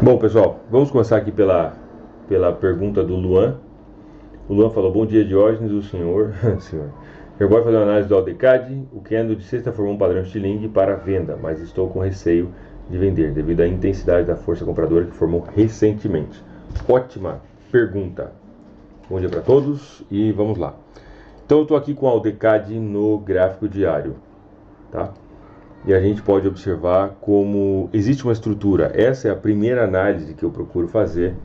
Bom, pessoal, vamos começar aqui pela pergunta do Luan. O Luan falou: bom dia, Diógenes, o senhor. senhor. Eu vou fazer uma análise do AutoCAD. O candle de sexta formou um padrão Stiling para venda, mas estou com receio de vender devido à intensidade da força compradora que formou recentemente. Ótima pergunta. Bom dia para todos e vamos lá. Então eu estou aqui com o AutoCAD no gráfico diário, tá? E a gente pode observar como existe uma estrutura. Essa é a primeira análise que eu procuro fazer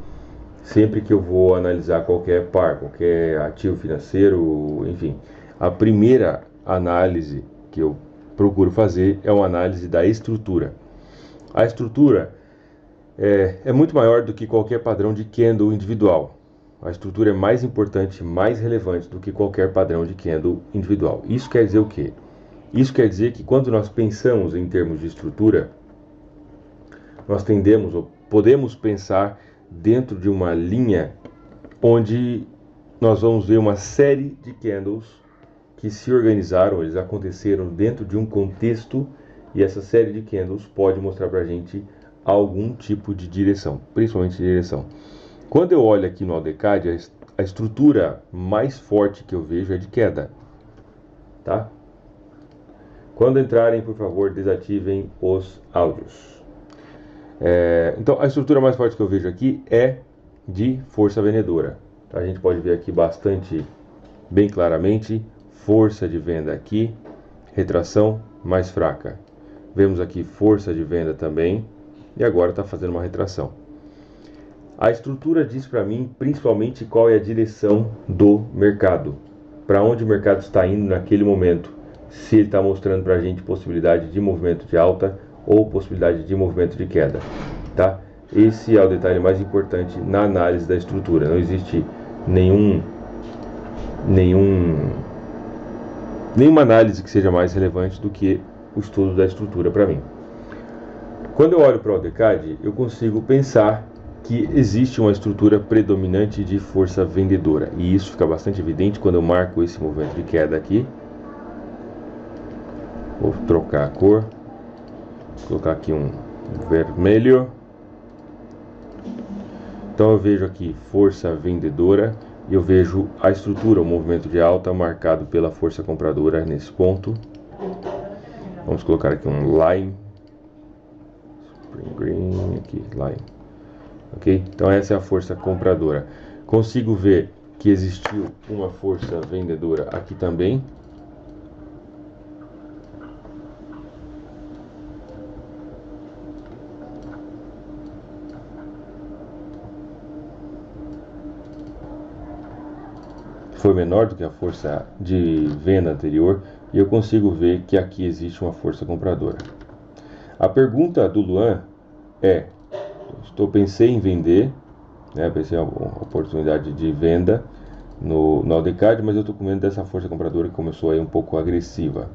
sempre que eu vou analisar qualquer par, qualquer ativo financeiro, enfim. A primeira análise que eu procuro fazer é uma análise da estrutura. A estrutura é muito maior do que qualquer padrão de candle individual. A estrutura é mais importante, mais relevante do que qualquer padrão de candle individual. Isso quer dizer o quê? Isso quer dizer que quando nós pensamos em termos de estrutura, nós tendemos ou podemos pensar dentro de uma linha onde nós vamos ver uma série de candles que se organizaram, eles aconteceram dentro de um contexto, e essa série de candles pode mostrar para a gente algum tipo de direção, principalmente direção. Quando eu olho aqui no AutoCAD, a estrutura mais forte que eu vejo é de queda, tá? Quando entrarem, por favor, desativem os áudios. Então, a estrutura mais forte que eu vejo aqui é de força vendedora. A gente pode ver aqui bastante, bem claramente, força de venda aqui, retração mais fraca. Vemos aqui força de venda também, e agora está fazendo uma retração. A estrutura diz para mim, principalmente, qual é a direção do mercado. Para onde o mercado está indo naquele momento. Se ele está mostrando para a gente possibilidade de movimento de alta ou possibilidade de movimento de queda, tá? Esse é o detalhe mais importante na análise da estrutura. Não existe nenhuma análise que seja mais relevante do que o estudo da estrutura para mim. Quando eu olho para o AutoCAD, eu consigo pensar que existe uma estrutura predominante de força vendedora, e isso fica bastante evidente quando eu marco esse movimento de queda aqui. Vou trocar a cor, vou colocar aqui um vermelho. Então eu vejo aqui força vendedora e eu vejo a estrutura, o movimento de alta marcado pela força compradora nesse ponto. Vamos colocar aqui um line, spring green, aqui line, ok? Então essa é a força compradora. Consigo ver que existiu uma força vendedora aqui também. Foi menor do que a força de venda anterior, e eu consigo ver que aqui existe uma força compradora. A pergunta do Luan é: pensei em vender, né, pensei em uma oportunidade de venda no AutoCAD, mas eu estou com medo dessa força compradora que começou aí um pouco agressiva.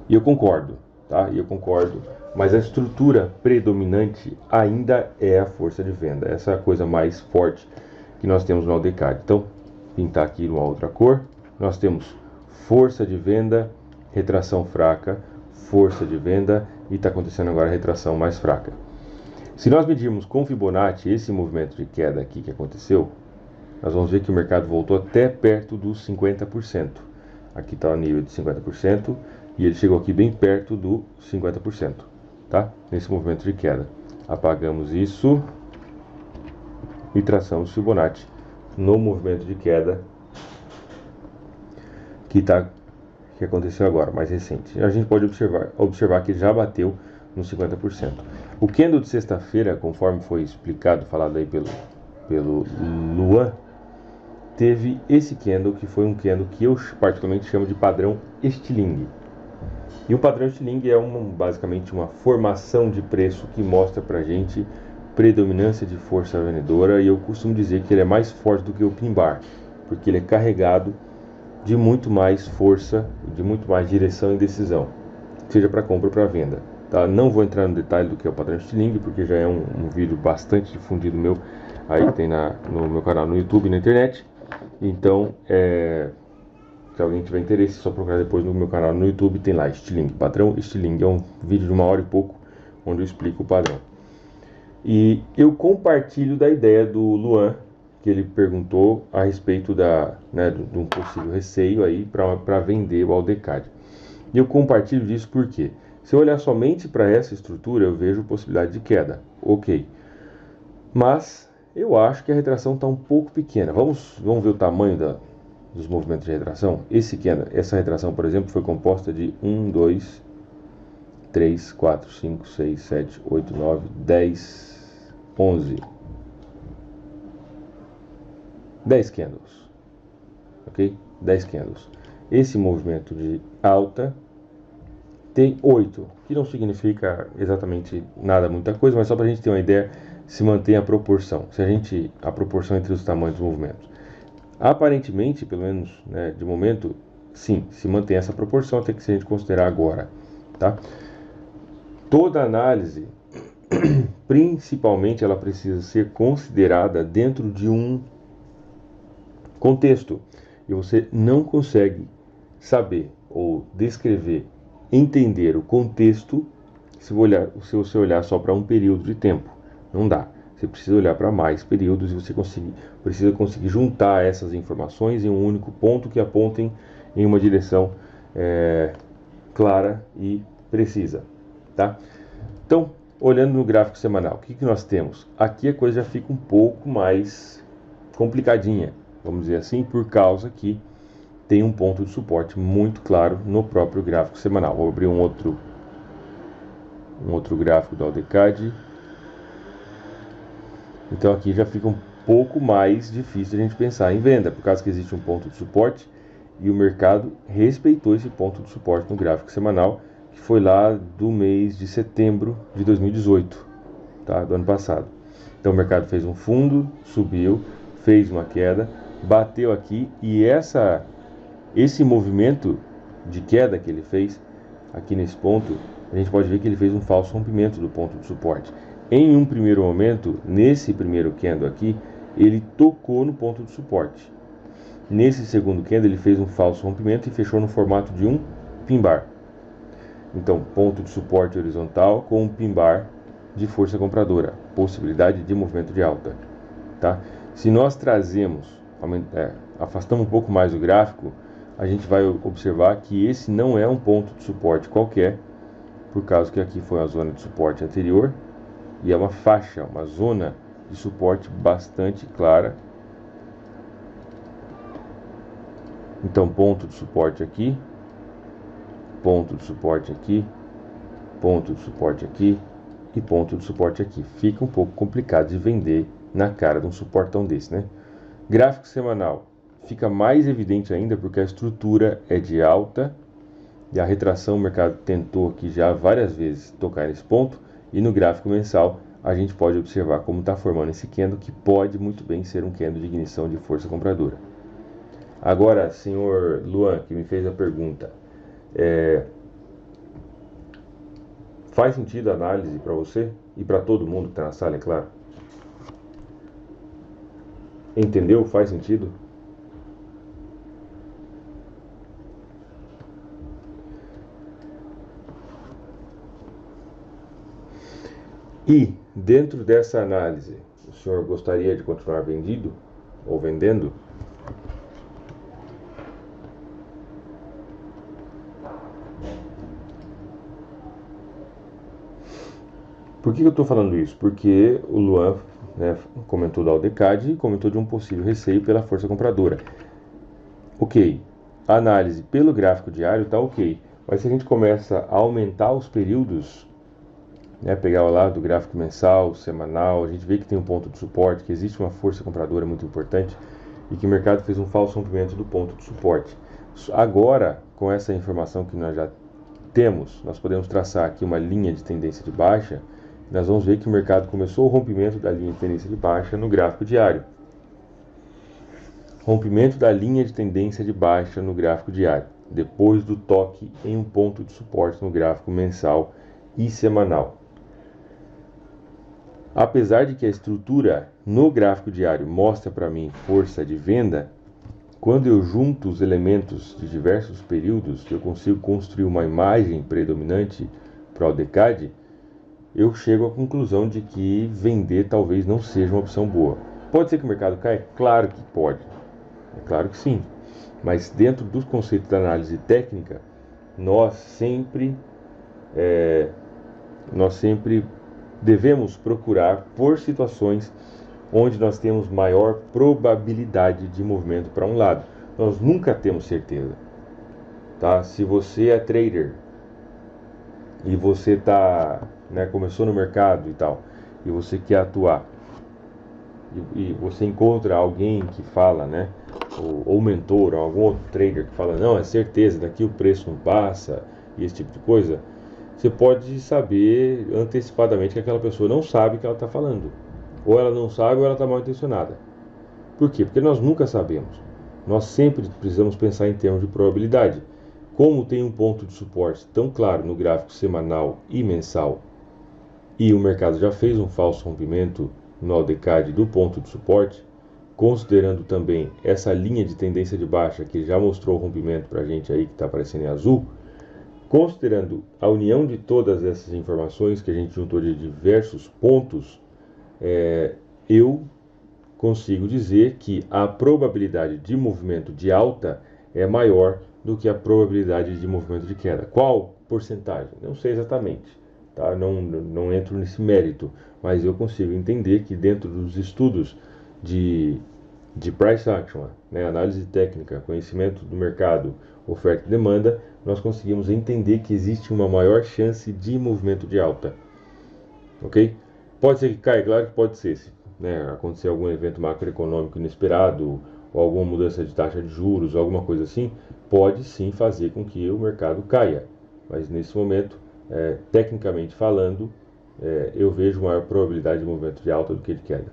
E eu concordo, tá? E eu concordo, mas a estrutura predominante ainda é a força de venda. Essa é a coisa mais forte que nós temos no AutoCAD. Então, pintar aqui uma outra cor, nós temos força de venda, retração fraca, força de venda, e está acontecendo agora a retração mais fraca. Se nós medirmos com Fibonacci esse movimento de queda aqui que aconteceu, nós vamos ver que o mercado voltou até perto dos 50%. Aqui está o nível de 50% e ele chegou aqui bem perto do 50%, tá? Nesse movimento de queda. Apagamos isso e traçamos Fibonacci no movimento de queda que aconteceu agora, mais recente. A gente pode observar que ele já bateu nos 50%. O candle de sexta-feira, conforme foi explicado, falado aí pelo Luan, teve esse candle, que foi um candle que eu particularmente chamo de padrão Stiling. E o padrão Stiling é basicamente uma formação de preço que mostra pra gente predominância de força vendedora, e eu costumo dizer que ele é mais forte do que o pin bar, porque ele é carregado de muito mais força, de muito mais direção e decisão, seja para compra ou para venda, tá? Não vou entrar no detalhe do que é o padrão Stiling, porque já é um vídeo bastante difundido meu, aí que tem no meu canal no YouTube e na internet. Então, se alguém tiver interesse, é só procurar depois no meu canal no YouTube, tem lá Stiling, padrão Stiling, é um vídeo de 1 hora e pouco, onde eu explico o padrão. E eu compartilho da ideia do Luan, que ele perguntou a respeito de um possível receio aí para vender o Aldecad. E eu compartilho disso porque, se eu olhar somente para essa estrutura, eu vejo possibilidade de queda. Ok. Mas eu acho que a retração está um pouco pequena. Vamos ver o tamanho dos movimentos de retração? Essa retração, por exemplo, foi composta de 1, 2, 3, 4, 5, 6, 7, 8, 9, 10, 11. 10 candles. Ok? 10 candles. Esse movimento de alta tem 8, que não significa exatamente nada, muita coisa, mas só para a gente ter uma ideia, se mantém a proporção. A proporção entre os tamanhos dos movimentos. Aparentemente, pelo menos de momento, sim, se mantém essa proporção, até que se a gente considerar agora. Tá? Toda análise, principalmente, ela precisa ser considerada dentro de um contexto. E você não consegue saber ou descrever, entender o contexto se você olhar só para um período de tempo. Não dá. Você precisa olhar para mais períodos e você precisa conseguir juntar essas informações em um único ponto que apontem em uma direção clara e precisa. Tá? Então, olhando no gráfico semanal, o que nós temos? Aqui a coisa já fica um pouco mais complicadinha, vamos dizer assim, por causa que tem um ponto de suporte muito claro no próprio gráfico semanal. Vou abrir um outro gráfico do Aldecad. Então aqui já fica um pouco mais difícil a gente pensar em venda, por causa que existe um ponto de suporte e o mercado respeitou esse ponto de suporte no gráfico semanal, que foi lá do mês de setembro de 2018, tá? Do ano passado. Então o mercado fez um fundo, subiu, fez uma queda, bateu aqui e esse movimento de queda que ele fez aqui nesse ponto, a gente pode ver que ele fez um falso rompimento do ponto de suporte. Em um primeiro momento, nesse primeiro candle aqui, ele tocou no ponto de suporte. Nesse segundo candle, ele fez um falso rompimento e fechou no formato de um pin bar. Então, ponto de suporte horizontal com um pin bar de força compradora, possibilidade de movimento de alta. Tá? Se nós afastamos um pouco mais o gráfico, a gente vai observar que esse não é um ponto de suporte qualquer, por causa que aqui foi a zona de suporte anterior, e é uma faixa, uma zona de suporte bastante clara. Então, ponto de suporte aqui, ponto de suporte aqui, ponto de suporte aqui e ponto de suporte aqui. Fica um pouco complicado de vender na cara de um suportão desse, né? Gráfico semanal fica mais evidente ainda porque a estrutura é de alta e a retração o mercado tentou aqui já várias vezes tocar nesse ponto, e no gráfico mensal a gente pode observar como está formando esse candle, que pode muito bem ser um candle de ignição de força compradora. Agora, senhor Luan, que me fez a pergunta, faz sentido a análise para você e para todo mundo que está na sala, é claro? Entendeu? Faz sentido? E, dentro dessa análise, o senhor gostaria de continuar vendido ou vendendo? Por que eu estou falando isso? Porque o Luan comentou do Aldecad e comentou de um possível receio pela força compradora. Ok, a análise pelo gráfico diário está ok, mas se a gente começa a aumentar os períodos, pegar lá do gráfico mensal, semanal, a gente vê que tem um ponto de suporte, que existe uma força compradora muito importante e que o mercado fez um falso rompimento do ponto de suporte. Agora, com essa informação que nós já temos, nós podemos traçar aqui uma linha de tendência de baixa. Nós vamos ver que o mercado começou o rompimento da linha de tendência de baixa no gráfico diário. Rompimento da linha de tendência de baixa no gráfico diário, depois do toque em um ponto de suporte no gráfico mensal e semanal. Apesar de que a estrutura no gráfico diário mostra para mim força de venda, quando eu junto os elementos de diversos períodos, eu consigo construir uma imagem predominante para o Aldecad. eu chego à conclusão de que vender talvez não seja uma opção boa. Pode ser que o mercado caia? Claro que pode. É claro que sim. Mas dentro dos conceitos da análise técnica, nós sempre devemos procurar por situações onde nós temos maior probabilidade de movimento para um lado. Nós nunca temos certeza. Tá? Se você é trader e você começou no mercado e tal, e você quer atuar, e você encontra alguém que fala, né, ou mentor, ou algum outro trader que fala, não, é certeza, daqui o preço não passa, e esse tipo de coisa, você pode saber antecipadamente que aquela pessoa não sabe o que ela está falando. Ou ela não sabe ou ela está mal intencionada. Por quê? Porque nós nunca sabemos. Nós sempre precisamos pensar em termos de probabilidade. Como tem um ponto de suporte tão claro no gráfico semanal e mensal, e o mercado já fez um falso rompimento no ALDECAD do ponto de suporte, considerando também essa linha de tendência de baixa que já mostrou o rompimento para a gente aí que está aparecendo em azul, considerando a união de todas essas informações que a gente juntou de diversos pontos, eu consigo dizer que a probabilidade de movimento de alta é maior do que a probabilidade de movimento de queda. Qual porcentagem? Não sei exatamente, tá? Não entro nesse mérito, mas eu consigo entender que dentro dos estudos de price action, né, análise técnica, conhecimento do mercado, oferta e demanda, nós conseguimos entender que existe uma maior chance de movimento de alta. Ok? Pode ser que caia, claro que pode ser, né, acontecer algum evento macroeconômico inesperado, ou alguma mudança de taxa de juros, alguma coisa assim, pode sim fazer com que o mercado caia. Mas nesse momento, tecnicamente falando, eu vejo maior probabilidade de movimento de alta do que de queda.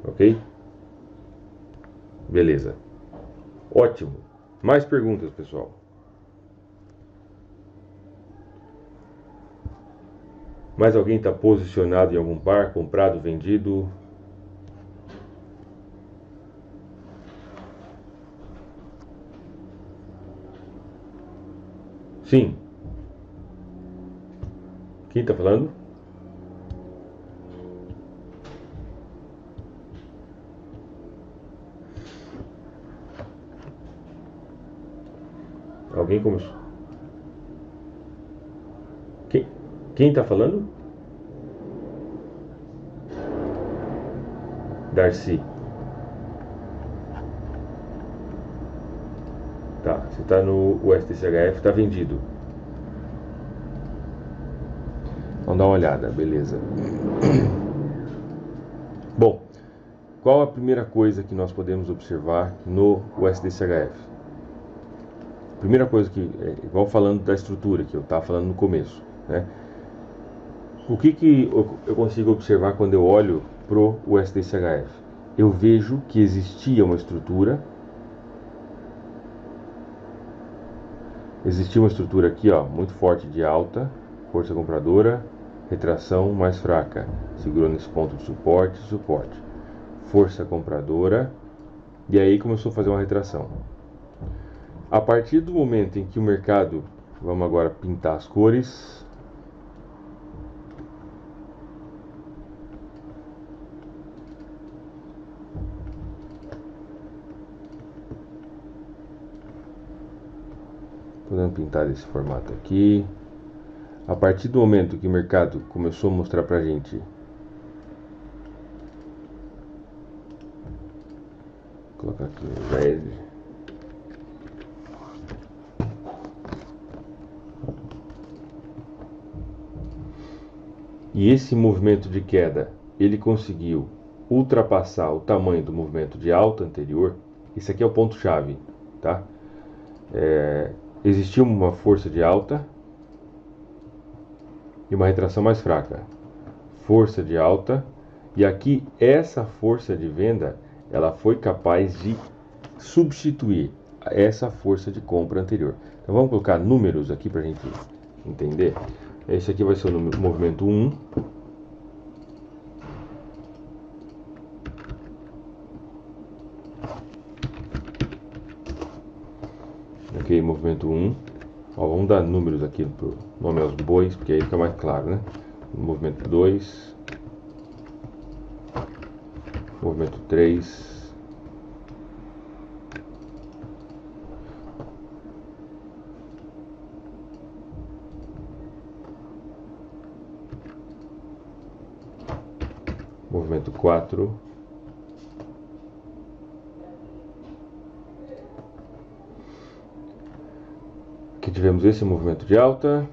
Ok? Beleza. Ótimo. Mais perguntas, pessoal? Mais alguém está posicionado em algum par, comprado, vendido? Sim. Quem está falando? Alguém começou? Quem está falando? Darcy. Tá, você está no USTCHF, está vendido. Vamos dar uma olhada, beleza. Bom, qual a primeira coisa que nós podemos observar no USDCHF? Primeira coisa que, igual falando da estrutura que eu estava falando no começo, né? O que eu consigo observar quando eu olho pro USDCHF? Eu vejo que existia uma estrutura aqui, ó, muito forte de alta, força compradora, retração mais fraca, segurou nesse ponto de suporte, força compradora, e aí começou a fazer uma retração. A partir do momento em que o mercado, vamos agora pintar as cores, podemos pintar desse formato aqui. A partir do momento que o mercado começou a mostrar pra gente, vou colocar aqui o red, e esse movimento de queda, ele conseguiu ultrapassar o tamanho do movimento de alta anterior. Esse aqui é o ponto chave, tá? Existiu uma força de alta e uma retração mais fraca, força de alta, e aqui essa força de venda ela foi capaz de substituir essa força de compra anterior. Então vamos colocar números aqui para a gente entender. Esse aqui vai ser o movimento 1. Ok, movimento 1. Ó, vamos dar números aqui pro nome aos bois, porque aí fica mais claro, né? Movimento 2, movimento 3, movimento 4, aqui tivemos esse movimento de alta,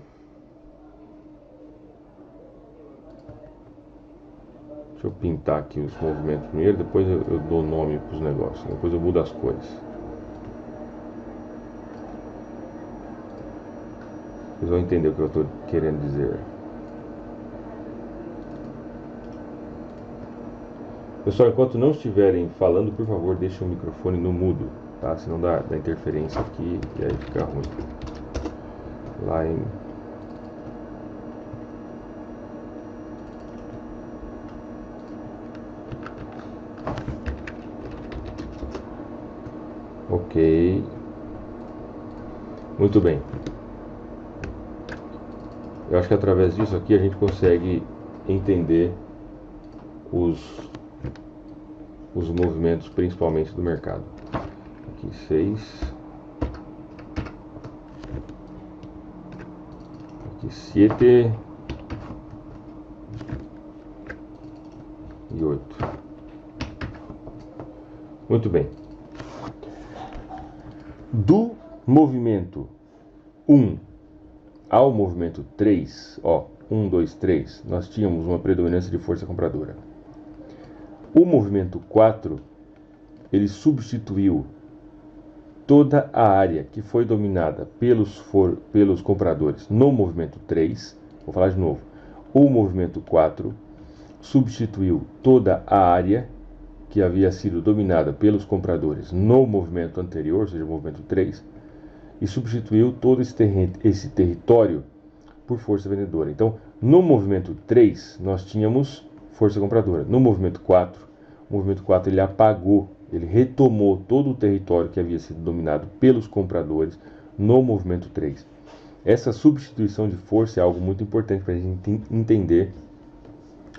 deixa eu pintar aqui os movimentos primeiro, depois eu dou nome para os negócios, depois eu mudo as cores. Vocês vão entender o que eu estou querendo dizer. Pessoal, enquanto não estiverem falando, por favor, deixem o microfone no mudo, tá? Senão dá interferência aqui e aí fica ruim. Line. Ok. Muito bem. Eu acho que através disso aqui a gente consegue entender os movimentos, principalmente do mercado. Aqui 6, aqui 7 e 8. Muito bem. Do movimento 1 ao movimento 3, ó, 1, 2, 3, nós tínhamos uma predominância de força compradora. O movimento 4, ele substituiu toda a área que foi dominada pelos compradores no movimento 3. Vou falar de novo. O movimento 4 substituiu toda a área que havia sido dominada pelos compradores no movimento anterior, ou seja, o movimento 3, e substituiu todo esse território por força vendedora. Então, no movimento 3, nós tínhamos força compradora. No movimento 4, o movimento 4 ele apagou, ele retomou todo o território que havia sido dominado pelos compradores no movimento 3. Essa substituição de força é algo muito importante para a gente entender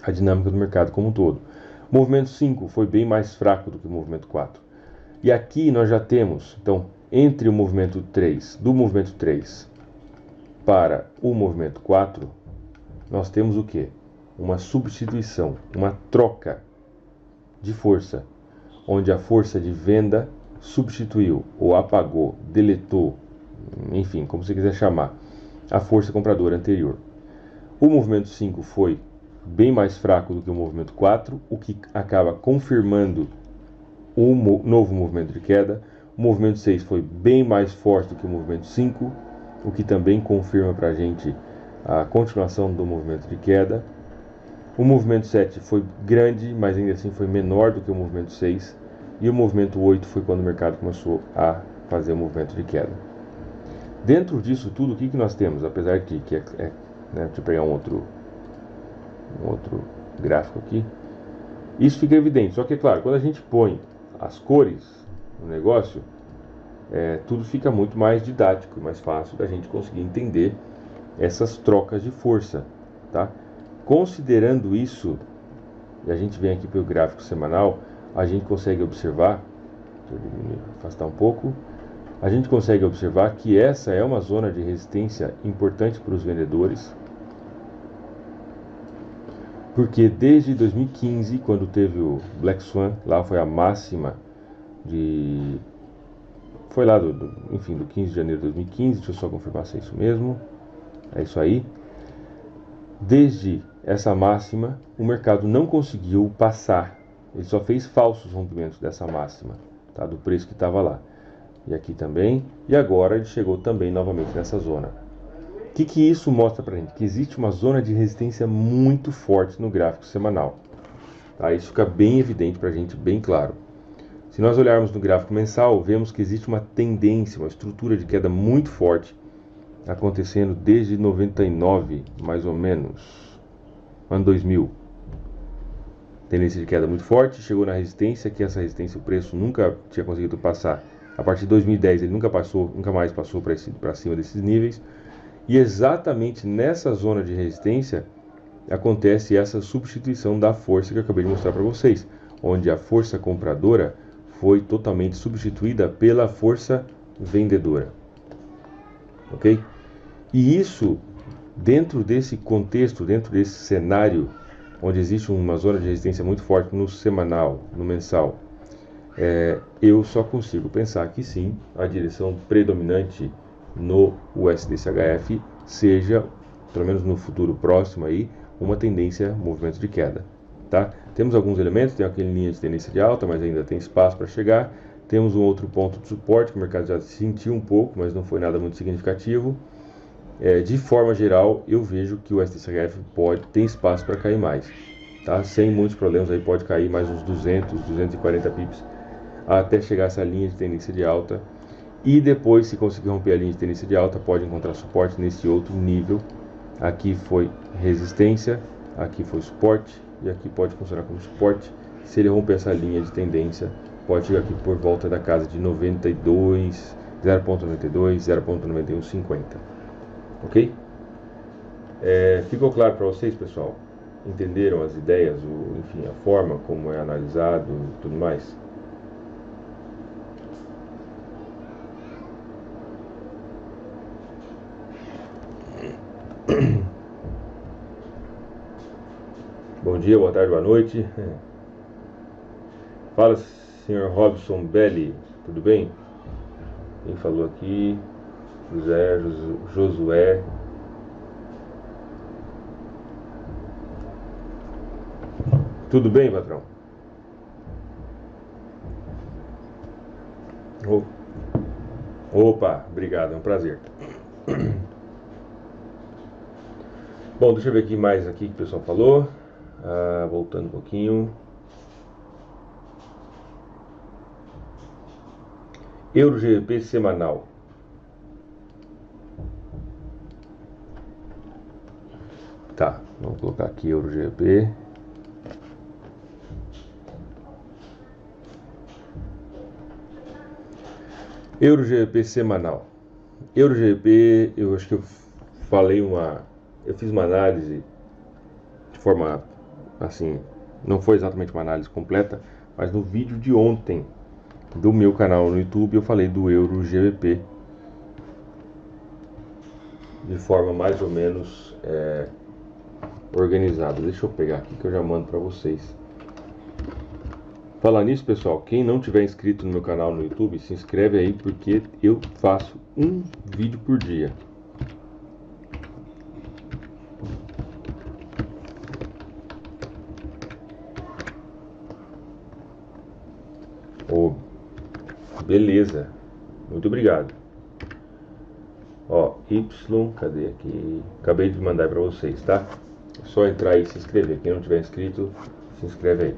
a dinâmica do mercado como um todo. O movimento 5 foi bem mais fraco do que o movimento 4. E aqui nós já temos, então, entre o movimento 3, do movimento 3 para o movimento 4, nós temos o quê? Uma substituição, uma troca de força, onde a força de venda substituiu ou apagou, deletou, enfim, como você quiser chamar, a força compradora anterior. O movimento 5 foi bem mais fraco do que o movimento 4, o que acaba confirmando um novo movimento de queda. O movimento 6 foi bem mais forte do que o movimento 5, o que também confirma para a gente a continuação do movimento de queda. O movimento 7 foi grande, mas ainda assim foi menor do que o movimento 6. E o movimento 8 foi quando o mercado começou a fazer o movimento de queda. Dentro disso tudo, o que nós temos? Apesar de que né, deixa eu pegar um outro gráfico aqui. Isso fica evidente, só que é claro, quando a gente põe as cores no negócio, tudo fica muito mais didático, mais fácil da gente conseguir entender essas trocas de força, tá? Considerando isso, e a gente vem aqui pelo gráfico semanal, a gente consegue observar, deixa eu afastar um pouco, a gente consegue observar que essa é uma zona de resistência importante para os vendedores, porque desde 2015, quando teve o Black Swan, lá foi a máxima foi lá enfim, do 15 de janeiro de 2015, deixa eu só confirmar se é isso mesmo, é isso aí. Desde essa máxima, o mercado não conseguiu passar, ele só fez falsos rompimentos dessa máxima, tá, do preço que estava lá. E aqui também, e agora ele chegou também novamente nessa zona. O que isso mostra pra gente? Que existe uma zona de resistência muito forte no gráfico semanal. Tá? Isso fica bem evidente pra gente, bem claro. Se nós olharmos no gráfico mensal, vemos que existe uma tendência, uma estrutura de queda muito forte acontecendo desde 99, mais ou menos, ano 2000. Tendência de queda muito forte, chegou na resistência, que essa resistência o preço nunca tinha conseguido passar A partir de 2010 ele nunca mais passou para cima desses níveis. E exatamente nessa zona de resistência acontece essa substituição da força que eu acabei de mostrar para vocês, onde a força compradora foi totalmente substituída pela força vendedora. Ok? E isso, dentro desse contexto, dentro desse cenário, onde existe uma zona de resistência muito forte no semanal, no mensal, eu só consigo pensar que sim, a direção predominante no USDCHF seja, pelo menos no futuro próximo aí, uma tendência, movimento de queda, tá? Temos alguns elementos, tem aquele linha de tendência de alta, mas ainda tem espaço para chegar. Temos um outro ponto de suporte que o mercado já sentiu um pouco, mas não foi nada muito significativo. De forma geral, eu vejo que o SDCHF tem espaço para cair mais, tá? Sem muitos problemas, aí pode cair mais uns 200, 240 pips até chegar essa linha de tendência de alta. E depois, se conseguir romper a linha de tendência de alta, pode encontrar suporte nesse outro nível. Aqui foi resistência, aqui foi suporte e aqui pode funcionar como suporte. Se ele romper essa linha de tendência, pode chegar aqui por volta da casa de 92, 0.92, 0.9150. Ok? Ficou claro para vocês, pessoal? Entenderam as ideias, enfim, a forma como é analisado e tudo mais? Bom dia, boa tarde, boa noite. Fala, senhor Robson Belli, tudo bem? Quem falou aqui? Josué. Tudo bem, patrão? Opa, obrigado, é um prazer. Bom, deixa eu ver aqui mais aqui que o pessoal falou. Voltando um pouquinho. Euro GBP semanal. Tá, vamos colocar aqui Euro GBP. Euro GBP semanal. Euro GBP, eu acho que eu fiz uma análise de forma assim, não foi exatamente uma análise completa, mas no vídeo de ontem do meu canal no YouTube eu falei do Euro GBP de forma mais ou menos organizada. Deixa eu pegar aqui que eu já mando para vocês. Falar nisso, pessoal, quem não tiver inscrito no meu canal no YouTube, se inscreve aí porque eu faço um vídeo por dia. Beleza, muito obrigado. Ó, cadê aqui? Acabei de mandar para vocês, tá? É só entrar aí e se inscrever. Quem não tiver inscrito, se inscreve aí.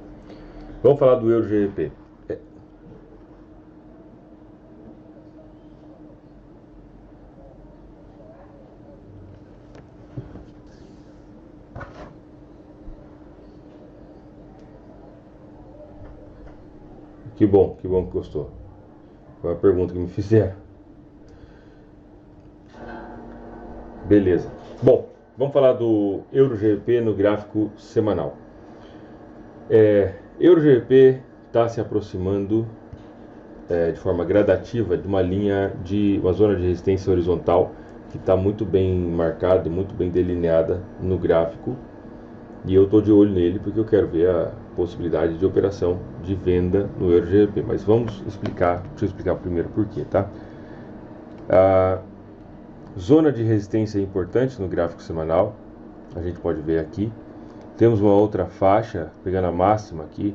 Vamos falar do Euro GBP. Que bom que gostou. Foi a pergunta que me fizeram. Beleza. Bom, vamos falar do Euro GBP no gráfico semanal. Euro GBP está se aproximando de forma gradativa de uma zona de resistência horizontal que está muito bem marcada e muito bem delineada no gráfico. E eu estou de olho nele porque eu quero ver a possibilidade de operação de venda no Euro GBP. Mas deixa eu explicar primeiro por quê, tá? A zona de resistência é importante no gráfico semanal, a gente pode ver aqui. Temos uma outra faixa, pegando a máxima aqui,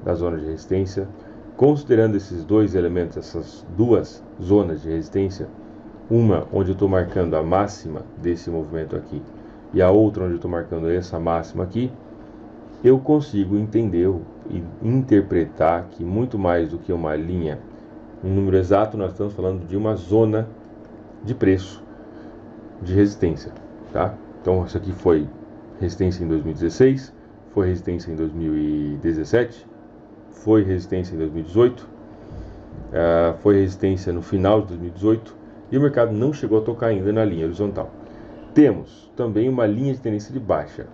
da zona de resistência. Considerando esses dois elementos, essas duas zonas de resistência, uma onde eu estou marcando a máxima desse movimento aqui, e a outra onde eu estou marcando essa máxima aqui, eu consigo entender e interpretar que muito mais do que uma linha, um número exato, nós estamos falando de uma zona de preço de resistência, tá? Então isso aqui foi resistência em 2016, foi resistência em 2017, foi resistência em 2018, foi resistência no final de 2018 e o mercado não chegou a tocar ainda na linha horizontal. Temos também uma linha de tendência de baixa,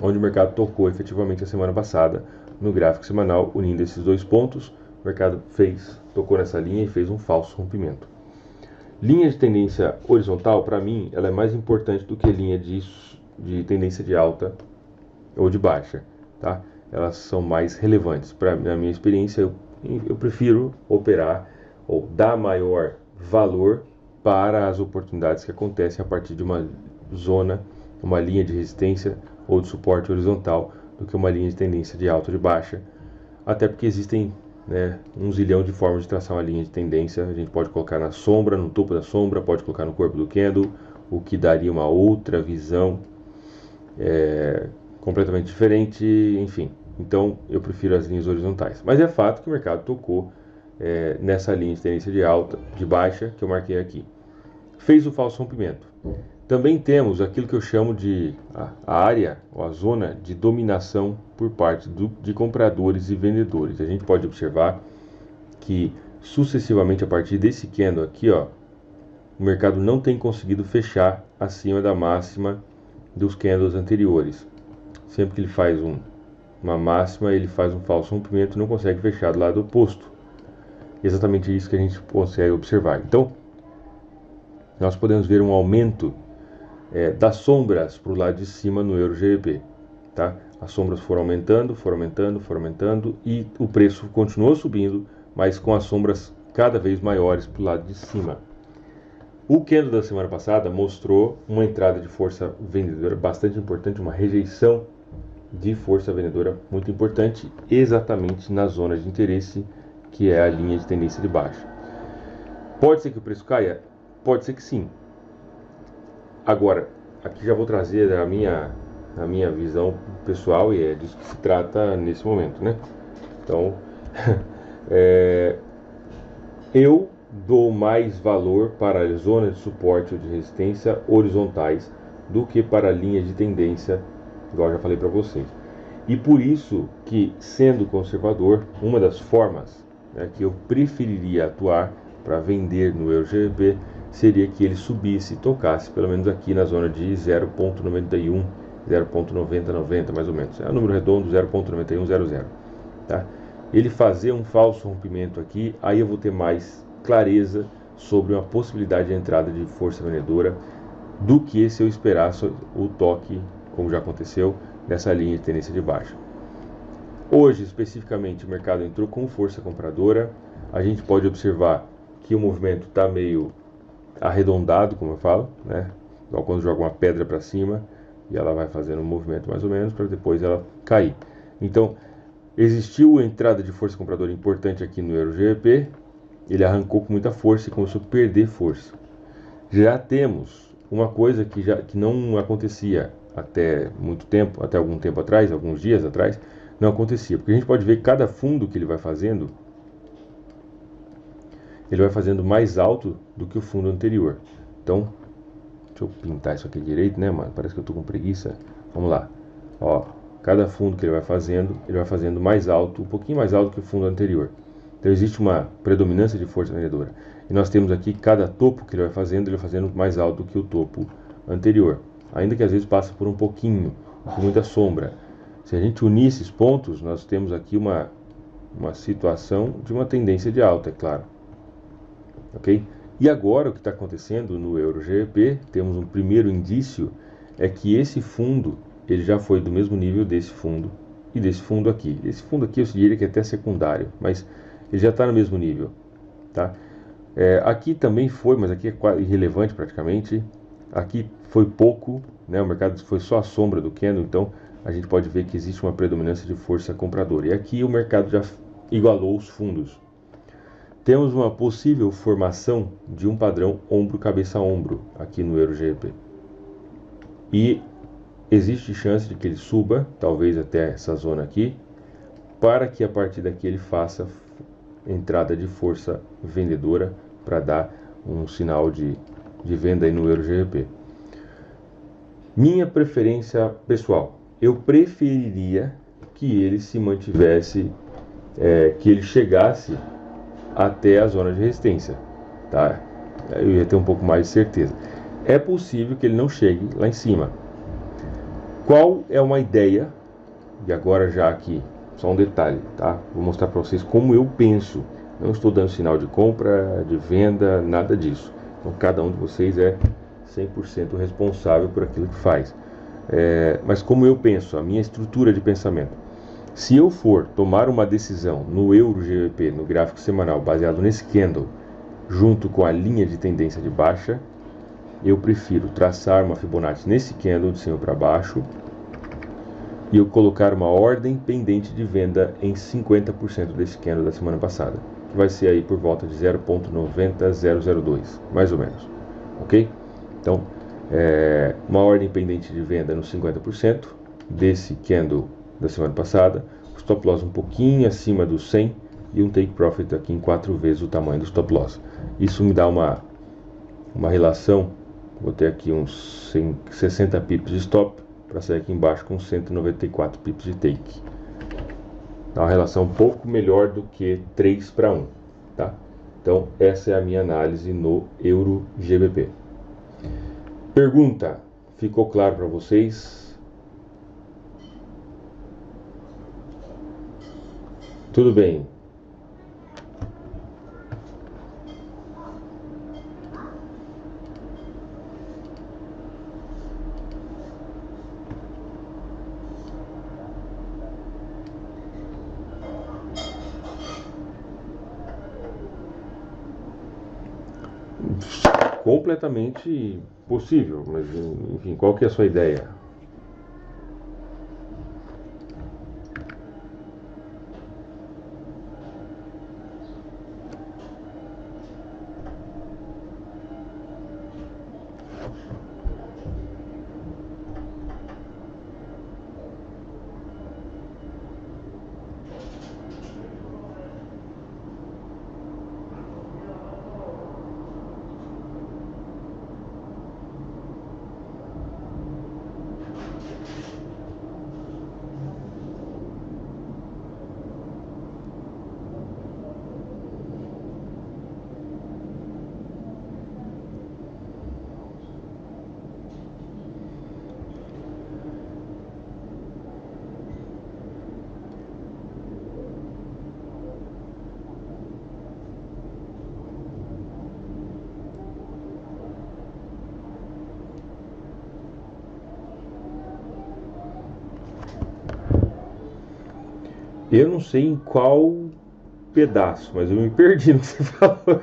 onde o mercado tocou efetivamente a semana passada no gráfico semanal, unindo esses dois pontos. O mercado tocou nessa linha e fez um falso rompimento. Linha de tendência horizontal, para mim, ela é mais importante do que linha de tendência de alta ou de baixa, tá? Elas são mais relevantes. Na minha experiência, eu prefiro operar ou dar maior valor para as oportunidades que acontecem a partir de uma zona, uma linha de resistência ou de suporte horizontal, do que uma linha de tendência de alta ou de baixa. Até porque existem, né, 1 zilhão de formas de traçar uma linha de tendência. A gente pode colocar na sombra, no topo da sombra, pode colocar no corpo do candle, o que daria uma outra visão completamente diferente, enfim. Então eu prefiro as linhas horizontais. Mas é fato que o mercado tocou nessa linha de tendência de alta, de baixa, que eu marquei aqui. Fez o falso rompimento. Também temos aquilo que eu chamo de a área, ou a zona de dominação por parte de compradores e vendedores. A gente pode observar que sucessivamente a partir desse candle aqui, ó, o mercado não tem conseguido fechar acima da máxima dos candles anteriores. Sempre que ele faz uma máxima, ele faz um falso rompimento e não consegue fechar do lado oposto. Exatamente isso que a gente consegue observar. Então, nós podemos ver um aumento das sombras para o lado de cima no Euro GBP, tá? As sombras foram aumentando e o preço continuou subindo, mas com as sombras cada vez maiores para o lado de cima. O candle da semana passada mostrou uma entrada de força vendedora bastante importante, uma rejeição de força vendedora muito importante, exatamente na zona de interesse, que é a linha de tendência de baixa. Pode ser que o preço caia? Pode ser que sim. Agora, aqui já vou trazer a minha visão pessoal, e é disso que se trata nesse momento, né? Então, eu dou mais valor para as zonas de suporte ou de resistência horizontais do que para linhas de tendência, igual eu já falei para vocês. E por isso que, sendo conservador, uma das formas, né, que eu preferiria atuar para vender no Euro GBP seria que ele subisse e tocasse pelo menos aqui na zona de 0.91, 0.9090 mais ou menos. É um número redondo, 0.9100, tá? Ele fazer um falso rompimento aqui, aí eu vou ter mais clareza sobre uma possibilidade de entrada de força vendedora do que se eu esperasse o toque, como já aconteceu, nessa linha de tendência de baixa. Hoje, especificamente, o mercado entrou com força compradora. A gente pode observar que o movimento está meio arredondado, como eu falo, né? Igual quando joga uma pedra para cima e ela vai fazendo um movimento mais ou menos para depois ela cair. Então, existiu entrada de força compradora importante aqui no Euro GBP. Ele arrancou com muita força e começou a perder força. Já temos uma coisa que não acontecia até muito tempo, até algum tempo atrás, alguns dias atrás, não acontecia. Porque a gente pode ver que cada fundo que ele vai fazendo mais alto do que o fundo anterior. Então, deixa eu pintar isso aqui direito, né, mano? Parece que eu tô com preguiça. Vamos lá. Ó, cada fundo que ele vai fazendo mais alto, um pouquinho mais alto que o fundo anterior. Então, existe uma predominância de força vendedora. E nós temos aqui cada topo que ele vai fazendo mais alto do que o topo anterior. Ainda que às vezes passa por um pouquinho, com muita sombra. Se a gente unir esses pontos, nós temos aqui uma situação de uma tendência de alta, é claro. Ok? E agora o que está acontecendo no Euro GBP, temos um primeiro indício, é que esse fundo ele já foi do mesmo nível desse fundo e desse fundo aqui. Esse fundo aqui eu diria que é até secundário, mas ele já está no mesmo nível, tá? Aqui também foi, mas aqui é quase irrelevante praticamente. Aqui foi pouco, né? O mercado foi só a sombra do candle, então a gente pode ver que existe uma predominância de força compradora. E aqui o mercado já igualou os fundos. Temos uma possível formação de um padrão ombro-cabeça-ombro aqui no Euro GBP. E existe chance de que ele suba, talvez até essa zona aqui, para que a partir daqui ele faça entrada de força vendedora para dar um sinal de venda aí no Euro GBP. Minha preferência pessoal, eu preferiria que ele se mantivesse, que ele chegasse até a zona de resistência, tá? Eu ia ter um pouco mais de certeza. É possível que ele não chegue lá em cima. Qual é uma ideia? E agora já aqui, só um detalhe, tá? Vou mostrar para vocês como eu penso. Não estou dando sinal de compra, de venda, nada disso. Então cada um de vocês é 100% responsável por aquilo que faz. Mas como eu penso, a minha estrutura de pensamento. Se eu for tomar uma decisão no Euro GBP, no gráfico semanal, baseado nesse candle, junto com a linha de tendência de baixa, eu prefiro traçar uma Fibonacci nesse candle de cima para baixo e eu colocar uma ordem pendente de venda em 50% desse candle da semana passada, que vai ser aí por volta de 0.90002, mais ou menos, ok? Então, uma ordem pendente de venda no 50% desse candle da semana passada, o stop loss um pouquinho acima do 100 e um take profit aqui em 4 vezes o tamanho do stop loss. Isso me dá uma relação, vou ter aqui uns 60 pips de stop para sair aqui embaixo com 194 pips de take. Dá uma relação um pouco melhor do que 3 para 1, tá? Então essa é a minha análise no Euro GBP. Pergunta, ficou claro para vocês? Tudo bem. Completamente possível, mas enfim, qual que é a sua ideia? Eu não sei em qual pedaço, mas eu me perdi no que você falou.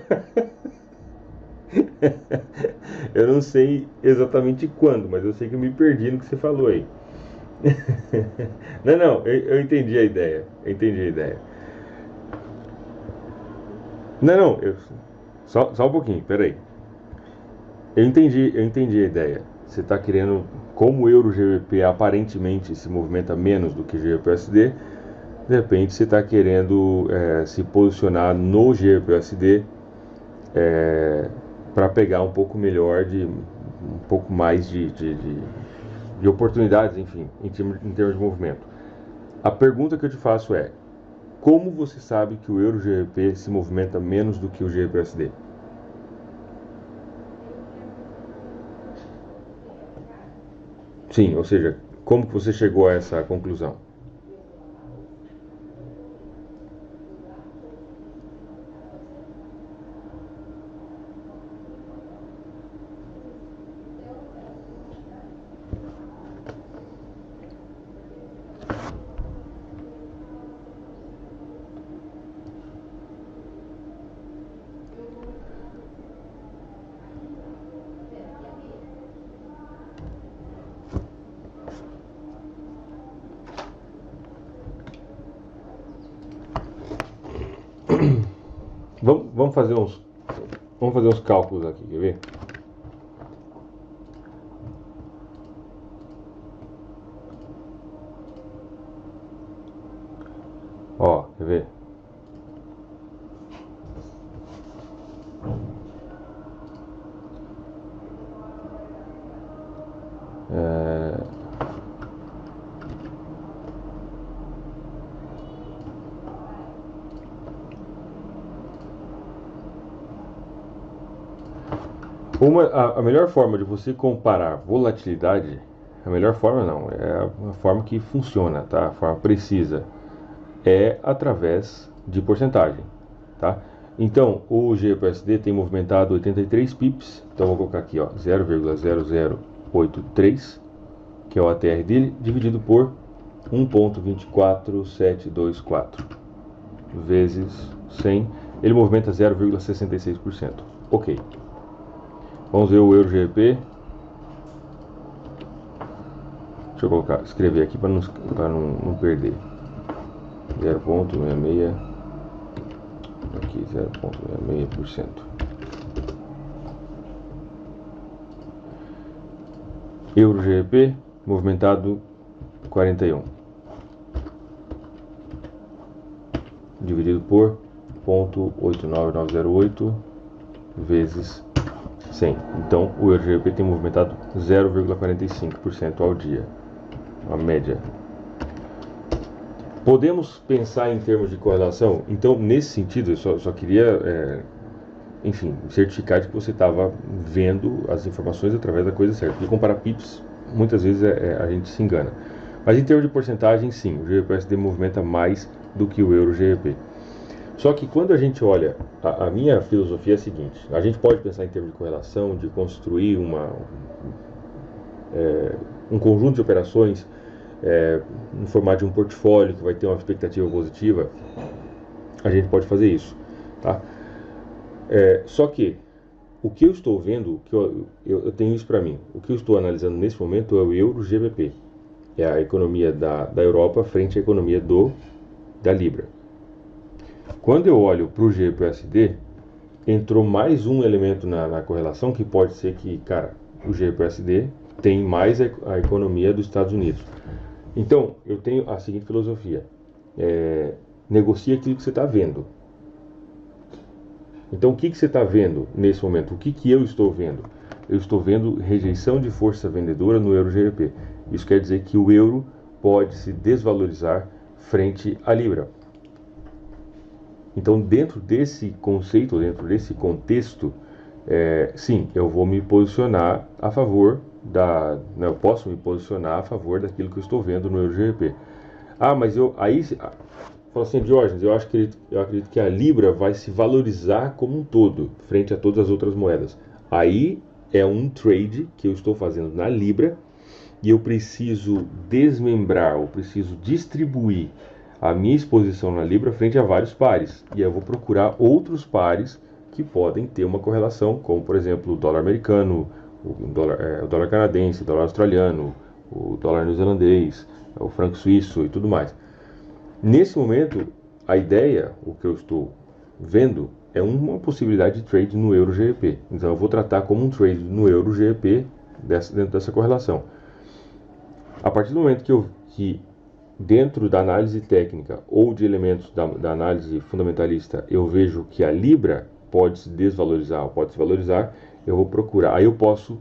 Eu não sei exatamente quando, mas eu sei que eu me perdi no que você falou aí. Não, eu entendi a ideia. Eu entendi a ideia. Não, só um pouquinho, peraí. Eu entendi a ideia. Você está querendo, como o Euro GBP aparentemente se movimenta menos do que o GBP/USD, de repente você está querendo se posicionar no GBP/USD para pegar um pouco melhor um pouco mais de oportunidades, enfim, em termos de movimento. A pergunta que eu te faço é: como você sabe que o Euro GBP se movimenta menos do que o GBP/USD? Sim, ou seja, como que você chegou a essa conclusão? Vamos fazer uns cálculos aqui, quer ver? Ó, quer ver? É, A melhor forma de você comparar volatilidade, a melhor forma não, é a forma que funciona, tá? A forma precisa, é através de porcentagem, tá? Então, o GBPUSD tem movimentado 83 pips, então vou colocar aqui, ó, 0,0083, que é o ATR dele, dividido por 1.24724 vezes 100, ele movimenta 0,66%. Ok. Vamos ver o euro GBP. Deixa eu escrever aqui para não perder. 0,66, aqui 0,66%. Euro GBP movimentado 41 dividido por 0,89908 vezes 100. Então o euro GBP tem movimentado 0,45% ao dia, a média. Podemos pensar em termos de correlação? Então, nesse sentido, eu só queria, enfim, certificar de que você estava vendo as informações através da coisa certa. Porque comparar pips, muitas vezes a gente se engana. Mas em termos de porcentagem, sim, o GBPUSD movimenta mais do que o euro GBP. Só que quando a gente olha, a minha filosofia é a seguinte: a gente pode pensar em termos de correlação, de construir um conjunto de operações no formato de um portfólio que vai ter uma expectativa positiva. A gente pode fazer isso, tá? Só que o que eu estou vendo, que eu tenho isso para mim, o que eu estou analisando nesse momento é o euro GBP, é a economia da Europa frente à economia da Libra. Quando eu olho para o GBPUSD, entrou mais um elemento na correlação, que pode ser que, cara, o GBPUSD tem mais a economia dos Estados Unidos. Então, eu tenho a seguinte filosofia: negocie aquilo que você está vendo. Então, o que você está vendo nesse momento? O que eu estou vendo? Eu estou vendo rejeição de força vendedora no euro GBP. Isso quer dizer que o euro pode se desvalorizar frente à Libra. Então, dentro desse conceito, dentro desse contexto, sim, eu vou me posicionar a favor eu posso me posicionar a favor daquilo que eu estou vendo no euro GBP. Mas fala assim, Diógenes, eu acredito que a Libra vai se valorizar como um todo, frente a todas as outras moedas. Aí é um trade que eu estou fazendo na Libra e eu preciso desmembrar, eu preciso distribuir a minha exposição na Libra frente a vários pares. E eu vou procurar outros pares que podem ter uma correlação, como por exemplo o dólar americano, o dólar canadense, o dólar australiano, o dólar neozelandês, o franco suíço e tudo mais. Nesse momento, a ideia, o que eu estou vendo, é uma possibilidade de trade no euro GBP. Então eu vou tratar como um trade no euro GBP dentro dessa correlação. A partir do momento que dentro da análise técnica ou de elementos da análise fundamentalista eu vejo que a Libra pode se desvalorizar ou pode se valorizar, eu vou procurar. Aí eu posso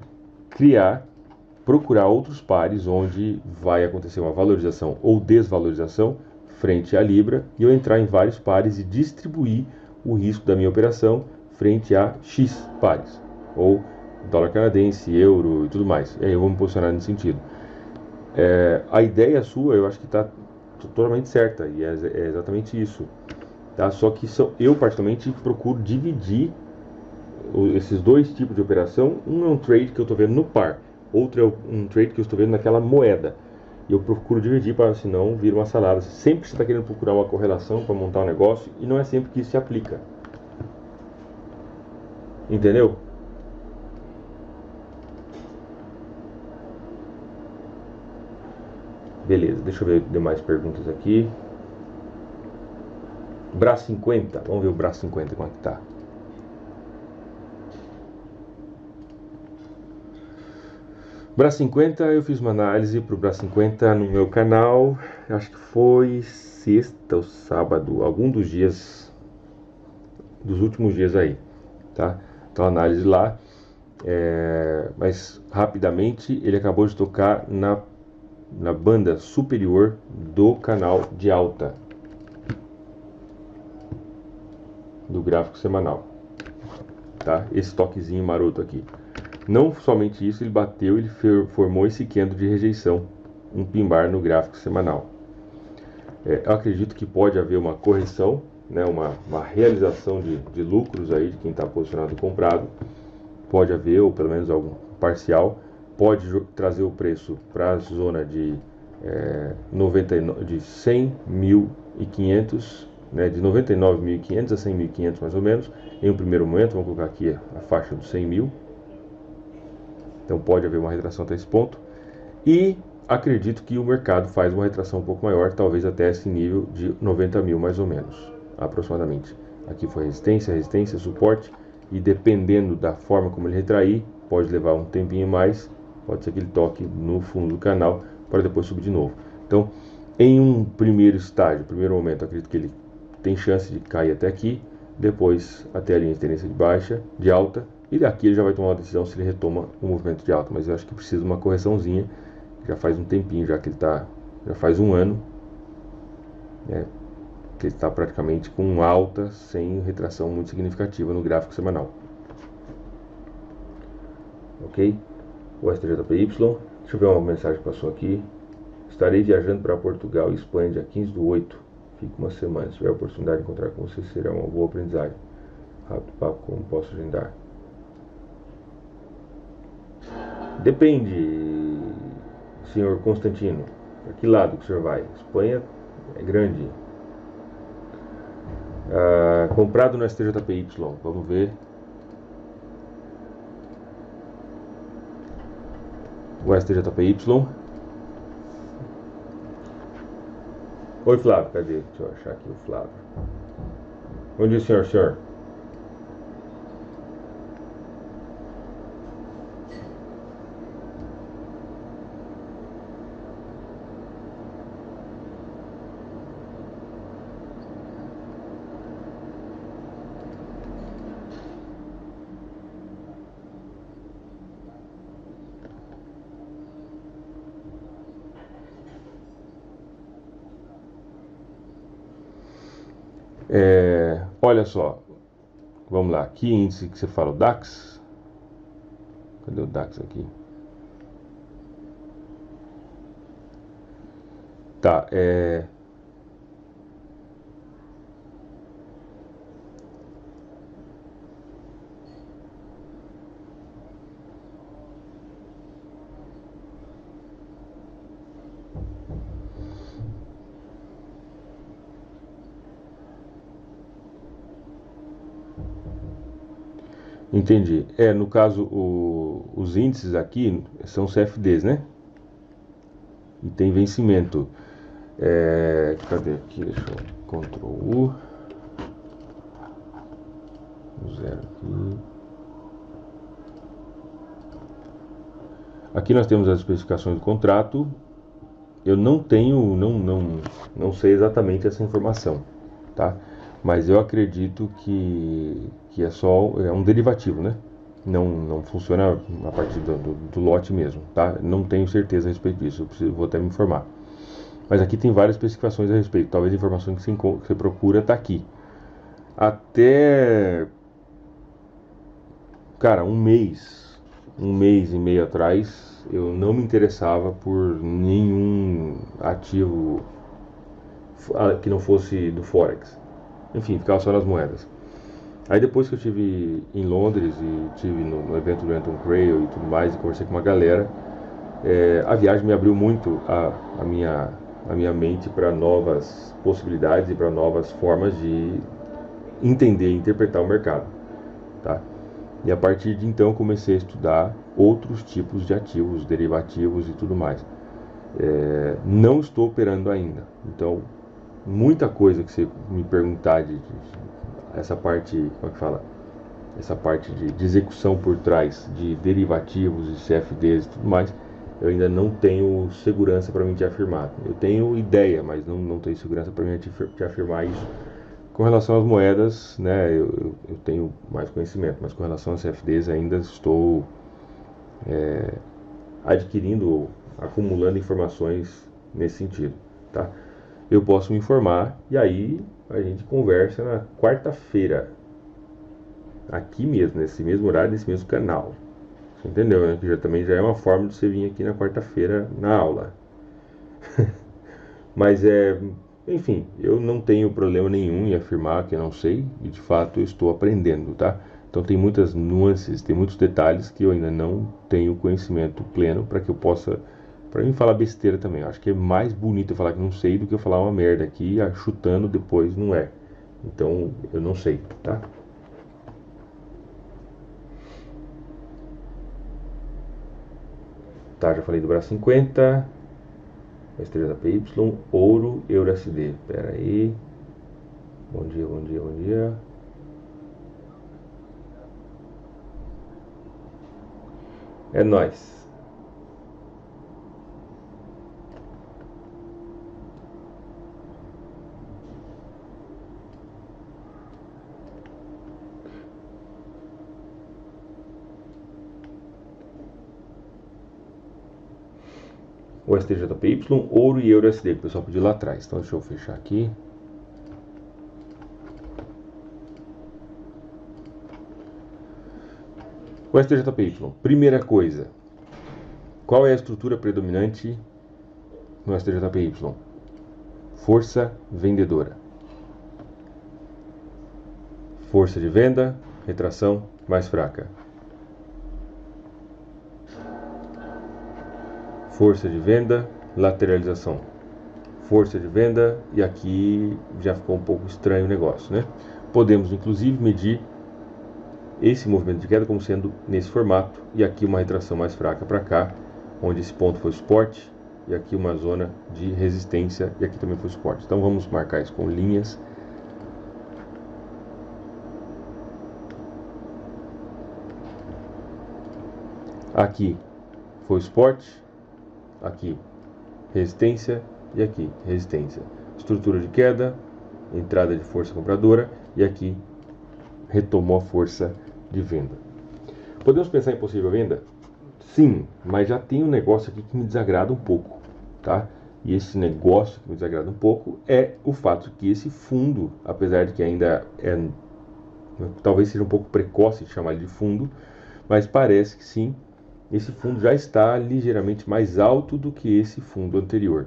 procurar outros pares onde vai acontecer uma valorização ou desvalorização frente à Libra e eu entrar em vários pares e distribuir o risco da minha operação frente a X pares, ou dólar canadense, euro e tudo mais. E aí eu vou me posicionar nesse sentido. A ideia sua, eu acho que está totalmente certa, e é exatamente isso. Tá? Só que eu, particularmente, procuro dividir esses dois tipos de operação. Um é um trade que eu estou vendo no par, outro é um trade que eu estou vendo naquela moeda. E eu procuro dividir para, senão, vira uma salada. Sempre você está querendo procurar uma correlação para montar um negócio, e não é sempre que isso se aplica. Entendeu? Beleza, deixa eu ver demais perguntas aqui. BRA 50, vamos ver o BRA 50 como é que tá. BRA 50, eu fiz uma análise para o BRA 50 no meu canal, acho que foi sexta ou sábado, algum dos últimos dias aí, tá? Então a análise lá, mas rapidamente ele acabou de tocar na banda superior do canal de alta do gráfico semanal, tá? Esse toquezinho maroto aqui. Não somente isso, ele bateu, ele formou esse candle de rejeição, um pin bar no gráfico semanal. Eu acredito que pode haver uma correção, né, uma realização de lucros aí de quem está posicionado comprado. Pode haver, ou pelo menos algum parcial. Pode trazer o preço para a zona de 100.500, né, de 99.500 a 100.500 mais ou menos, em um primeiro momento. Vamos colocar aqui a faixa dos 100 mil. Então pode haver uma retração até esse ponto. E acredito que o mercado faz uma retração um pouco maior, talvez até esse nível de 90 mil mais ou menos, aproximadamente. Aqui foi resistência, suporte, e dependendo da forma como ele retrair, pode levar um tempinho mais, pode ser que ele toque no fundo do canal para depois subir de novo. Então, em um primeiro estágio, primeiro momento, acredito que ele tem chance de cair até aqui, depois até a linha de tendência de baixa, de alta, e daqui ele já vai tomar uma decisão se ele retoma o movimento de alta. Mas eu acho que precisa de uma correçãozinha. Já faz um tempinho, já que ele está, já faz um ano, né, que ele está praticamente com alta sem retração muito significativa no gráfico semanal. Ok? O STJPY, deixa eu ver uma mensagem que passou aqui. Estarei viajando para Portugal e Espanha dia 15/8. Fico uma semana. Se tiver a oportunidade de encontrar com você, será uma boa aprendizagem. Rápido papo, como posso agendar? Depende, senhor Constantino. Para que lado que o senhor vai? Espanha é grande. Comprado no STJPY. Vamos ver. O STJPY. Oi, Flávio. Cadê? Deixa eu achar aqui o Flávio. Bom dia, senhor. Olha só, vamos lá, que índice que você fala, o DAX? Cadê o DAX aqui? Tá, entendi. No caso, os índices aqui são CFDs, né? E tem vencimento. Cadê aqui? Deixa eu Ctrl U. Zero aqui. Aqui nós temos as especificações do contrato. Eu não tenho, não sei exatamente essa informação, tá? Mas eu acredito que é um derivativo, né? Não funciona a partir do lote mesmo, tá? Não tenho certeza a respeito disso, vou até me informar. Mas aqui tem várias especificações a respeito, talvez a informação que você procura está aqui. Até, cara, um mês e meio atrás, eu não me interessava por nenhum ativo que não fosse do Forex. Enfim, ficava só nas moedas. Aí depois que eu estive em Londres e estive no evento do Anton Crail e tudo mais, e conversei com uma galera, a viagem me abriu muito a minha mente para novas possibilidades e para novas formas de entender e interpretar o mercado, tá? E a partir de então comecei a estudar outros tipos de ativos, derivativos e tudo mais. Não estou operando ainda, então muita coisa que você me perguntar essa parte, como é que fala? Essa parte de execução por trás de derivativos e CFDs e tudo mais, eu ainda não tenho segurança para mim te afirmar. Eu tenho ideia, mas não tenho segurança para mim te afirmar isso. Com relação às moedas, né, eu tenho mais conhecimento, mas com relação às CFDs ainda estou adquirindo, acumulando informações nesse sentido, tá? Eu posso me informar e aí a gente conversa na quarta-feira, aqui mesmo, nesse mesmo horário, nesse mesmo canal. Você entendeu, né? Que também já é uma forma de você vir aqui na quarta-feira na aula. Mas enfim, eu não tenho problema nenhum em afirmar que eu não sei e de fato eu estou aprendendo, tá? Então tem muitas nuances, tem muitos detalhes que eu ainda não tenho conhecimento pleno para que eu possa, para mim falar besteira também. Eu acho que é mais bonito eu falar que não sei do que eu falar uma merda aqui, chutando depois não é. Então eu não sei, tá? Tá, já falei do braço 50. A estrela da PY, ouro, EURUSD. Pera aí. Bom dia, bom dia, bom dia. É nóis. O STJPY, ouro e EURUSD, que o pessoal pediu lá atrás. Então deixa eu fechar aqui. O STJPY, primeira coisa. Qual é a estrutura predominante no STJPY? Força vendedora. Força de venda, retração mais fraca. Força de venda, lateralização. Força de venda, e aqui já ficou um pouco estranho o negócio, né? Podemos inclusive medir esse movimento de queda como sendo nesse formato, e aqui uma retração mais fraca para cá, onde esse ponto foi suporte, e aqui uma zona de resistência, e aqui também foi suporte. Então vamos marcar isso com linhas. Aqui foi suporte, aqui resistência e aqui resistência. Estrutura de queda, entrada de força compradora, e aqui retomou a força de venda. Podemos pensar em possível venda? Sim, mas já tem um negócio aqui que me desagrada um pouco, tá? E esse negócio que me desagrada um pouco é o fato que esse fundo, apesar de que ainda talvez seja um pouco precoce de chamar ele de fundo, mas parece que sim, esse fundo já está ligeiramente mais alto do que esse fundo anterior.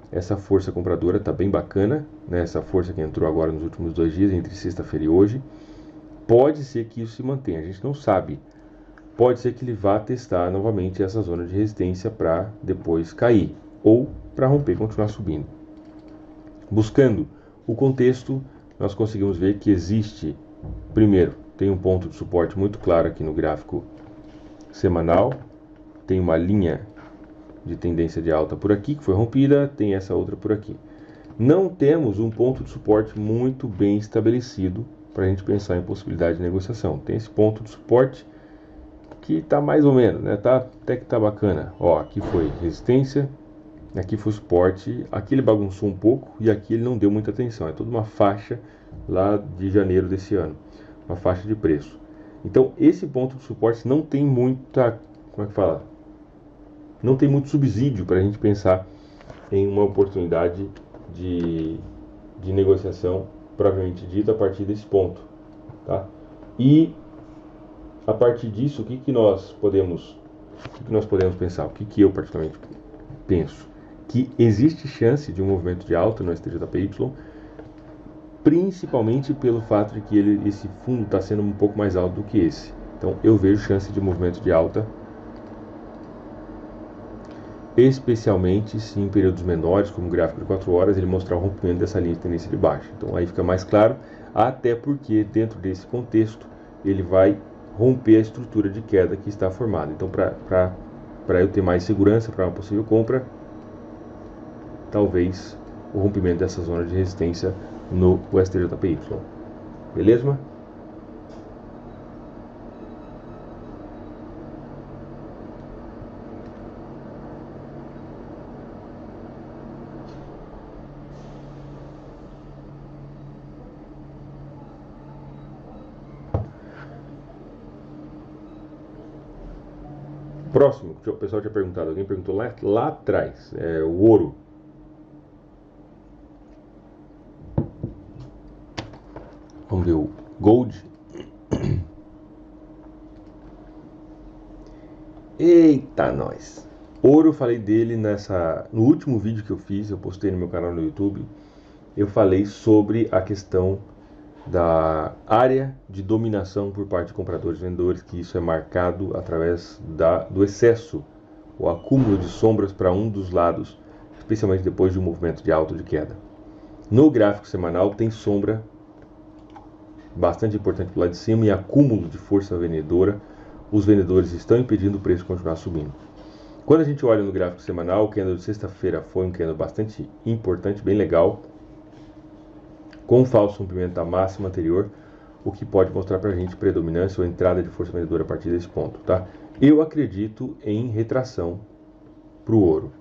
Essa força compradora está bem bacana, né? Essa força que entrou agora nos últimos 2 dias, entre sexta-feira e hoje. Pode ser que isso se mantenha, a gente não sabe. Pode ser que ele vá testar novamente essa zona de resistência para depois cair, ou para romper e continuar subindo. Buscando o contexto, nós conseguimos ver que existe, primeiro, tem um ponto de suporte muito claro aqui no gráfico semanal, tem uma linha de tendência de alta por aqui que foi rompida, tem essa outra por aqui. Não temos um ponto de suporte muito bem estabelecido para a gente pensar em possibilidade de negociação. Tem esse ponto de suporte que está mais ou menos, né? Até que tá bacana. Ó, aqui foi resistência, aqui foi suporte, aqui ele bagunçou um pouco e aqui ele não deu muita atenção. É toda uma faixa lá de janeiro desse ano, uma faixa de preço. Então esse ponto de suporte não tem muita, como é que fala? Não tem muito subsídio para a gente pensar em uma oportunidade de negociação propriamente dita a partir desse ponto, tá? E a partir disso, o que nós podemos pensar? O que eu particularmente penso? Que existe chance de um movimento de alta no STJPY, principalmente pelo fato de que esse fundo está sendo um pouco mais alto do que esse. Então eu vejo chance de movimento de alta, especialmente se em períodos menores, como o gráfico de 4 horas, ele mostrar o rompimento dessa linha de tendência de baixa. Então aí fica mais claro, até porque dentro desse contexto ele vai romper a estrutura de queda que está formada. Então para eu ter mais segurança para uma possível compra, talvez o rompimento dessa zona de resistência no STJPY. Beleza? Próximo, o pessoal tinha perguntado, alguém perguntou lá atrás, o ouro. Vamos ver o gold. Eita, nós! Ouro, eu falei dele no último vídeo que eu fiz, eu postei no meu canal no YouTube. Eu falei sobre a questão da área de dominação por parte de compradores e vendedores, que isso é marcado através do excesso, o acúmulo de sombras para um dos lados, especialmente depois de um movimento de alta ou de queda. No gráfico semanal tem sombra bastante importante para o lado de cima e acúmulo de força vendedora. Os vendedores estão impedindo o preço continuar subindo. Quando a gente olha no gráfico semanal, o candle de sexta-feira foi um candle bastante importante, bem legal, com um falso rompimento da máxima anterior, o que pode mostrar para a gente predominância ou entrada de força vendedora a partir desse ponto, tá? Eu acredito em retração para o ouro.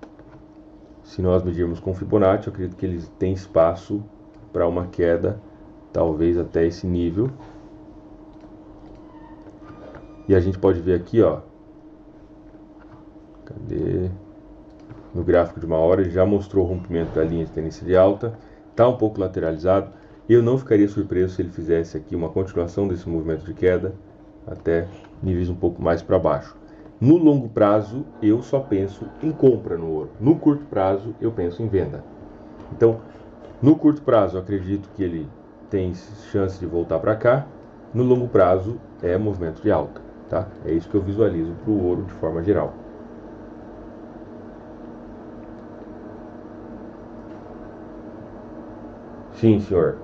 Se nós medirmos com Fibonacci, eu acredito que eles têm espaço para uma queda, talvez até esse nível. E a gente pode ver aqui, ó, cadê? No gráfico de uma hora, ele já mostrou o rompimento da linha de tendência de alta, está um pouco lateralizado. Eu não ficaria surpreso se ele fizesse aqui uma continuação desse movimento de queda até níveis um pouco mais para baixo. No longo prazo, eu só penso em compra no ouro. No curto prazo, eu penso em venda. Então, no curto prazo, eu acredito que ele tem chance de voltar para cá. No longo prazo, é movimento de alta, tá? É isso que eu visualizo para o ouro de forma geral. Sim, senhor.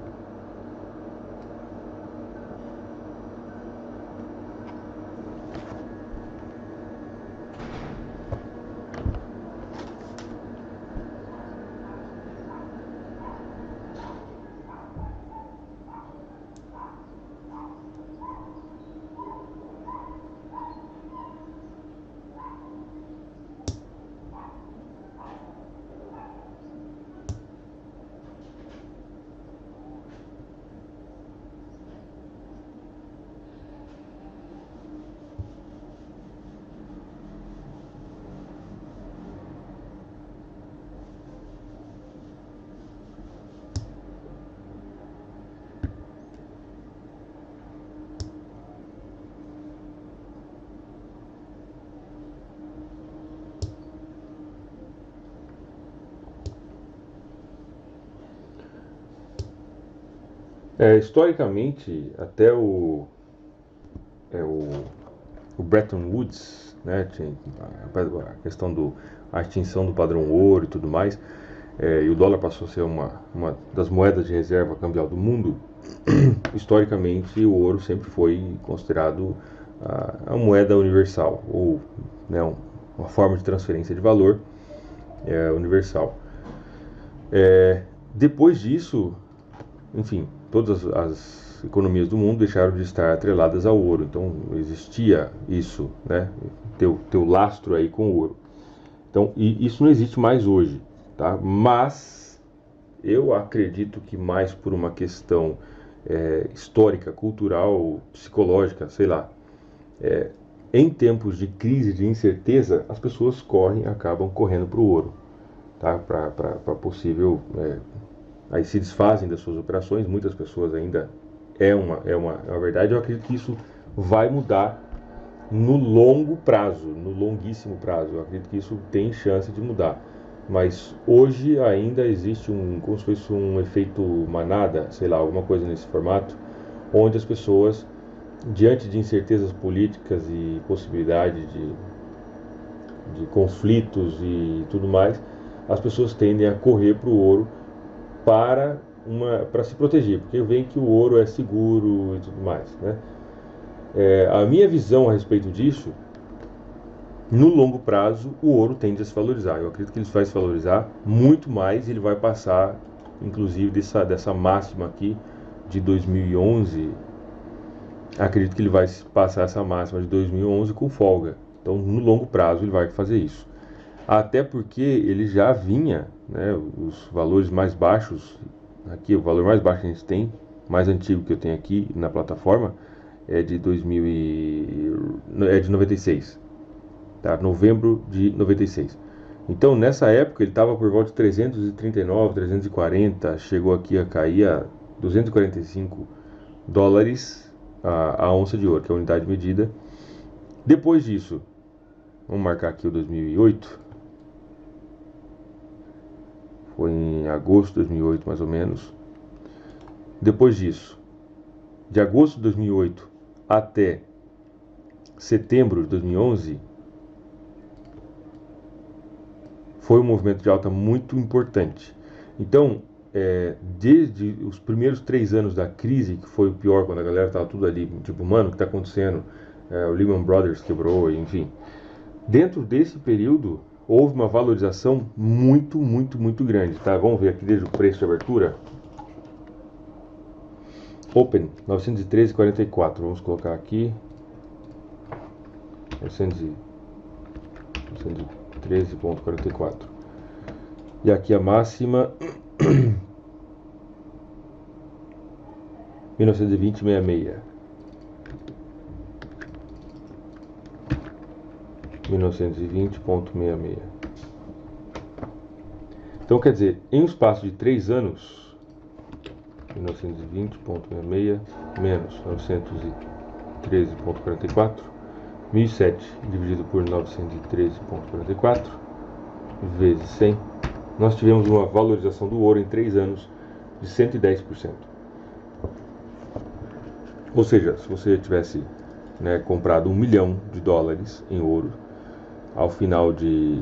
Historicamente, até o Bretton Woods, né, tinha a questão a extinção do padrão ouro e tudo mais, e o dólar passou a ser uma das moedas de reserva cambial do mundo. Historicamente, o ouro sempre foi considerado a moeda universal, ou, né, uma forma de transferência de valor universal. Depois disso, enfim, todas as economias do mundo deixaram de estar atreladas ao ouro. Então existia isso, né? Teu lastro aí com o ouro. Então, e isso não existe mais hoje, tá? Mas eu acredito que mais por uma questão histórica, cultural, psicológica, sei lá. Em tempos de crise, de incerteza, as pessoas acabam correndo para o ouro, tá? Para possível aí se desfazem das suas operações. Muitas pessoas ainda é uma verdade. Eu acredito que isso vai mudar no longo prazo, no longuíssimo prazo. Eu acredito que isso tem chance de mudar. Mas hoje ainda existe como se fosse um efeito manada, sei lá, alguma coisa nesse formato, onde as pessoas, diante de incertezas políticas e possibilidade de conflitos e tudo mais, as pessoas tendem a correr para o ouro para se proteger, porque veem que o ouro é seguro e tudo mais, né? A minha visão a respeito disso, no longo prazo, o ouro tende a se valorizar. Eu acredito que ele vai se valorizar muito mais e ele vai passar, inclusive, dessa máxima aqui de 2011. Acredito que ele vai passar essa máxima de 2011 com folga. Então, no longo prazo, ele vai fazer isso. Até porque ele já vinha, né, os valores mais baixos, aqui o valor mais baixo que a gente tem, mais antigo que eu tenho aqui na plataforma, é de 96, tá? Novembro de 96. Então nessa época ele estava por volta de 339, 340, chegou aqui a cair a 245 dólares a onça de ouro, que é a unidade medida. Depois disso, Vamos marcar aqui o 2008. Foi em agosto de 2008, mais ou menos. Depois disso, de agosto de 2008 até setembro de 2011, foi um movimento de alta muito importante. Então, desde os primeiros 3 anos da crise, que foi o pior, quando a galera estava tudo ali, tipo, mano, o que está acontecendo? O Lehman Brothers quebrou, enfim. Dentro desse período, houve uma valorização muito, muito, muito grande, tá? Vamos ver aqui desde o preço de abertura. Open, 913,44. Vamos colocar aqui 913,44. E aqui a máxima 1920,66. 1920,66. Então, quer dizer, em um espaço de 3 anos, 1920,66 menos 913,44, 1007 dividido por 913,44 vezes 100, nós tivemos uma valorização do ouro em 3 anos de 110%. Ou seja, se você tivesse, comprado $1 milhão em ouro, ao final de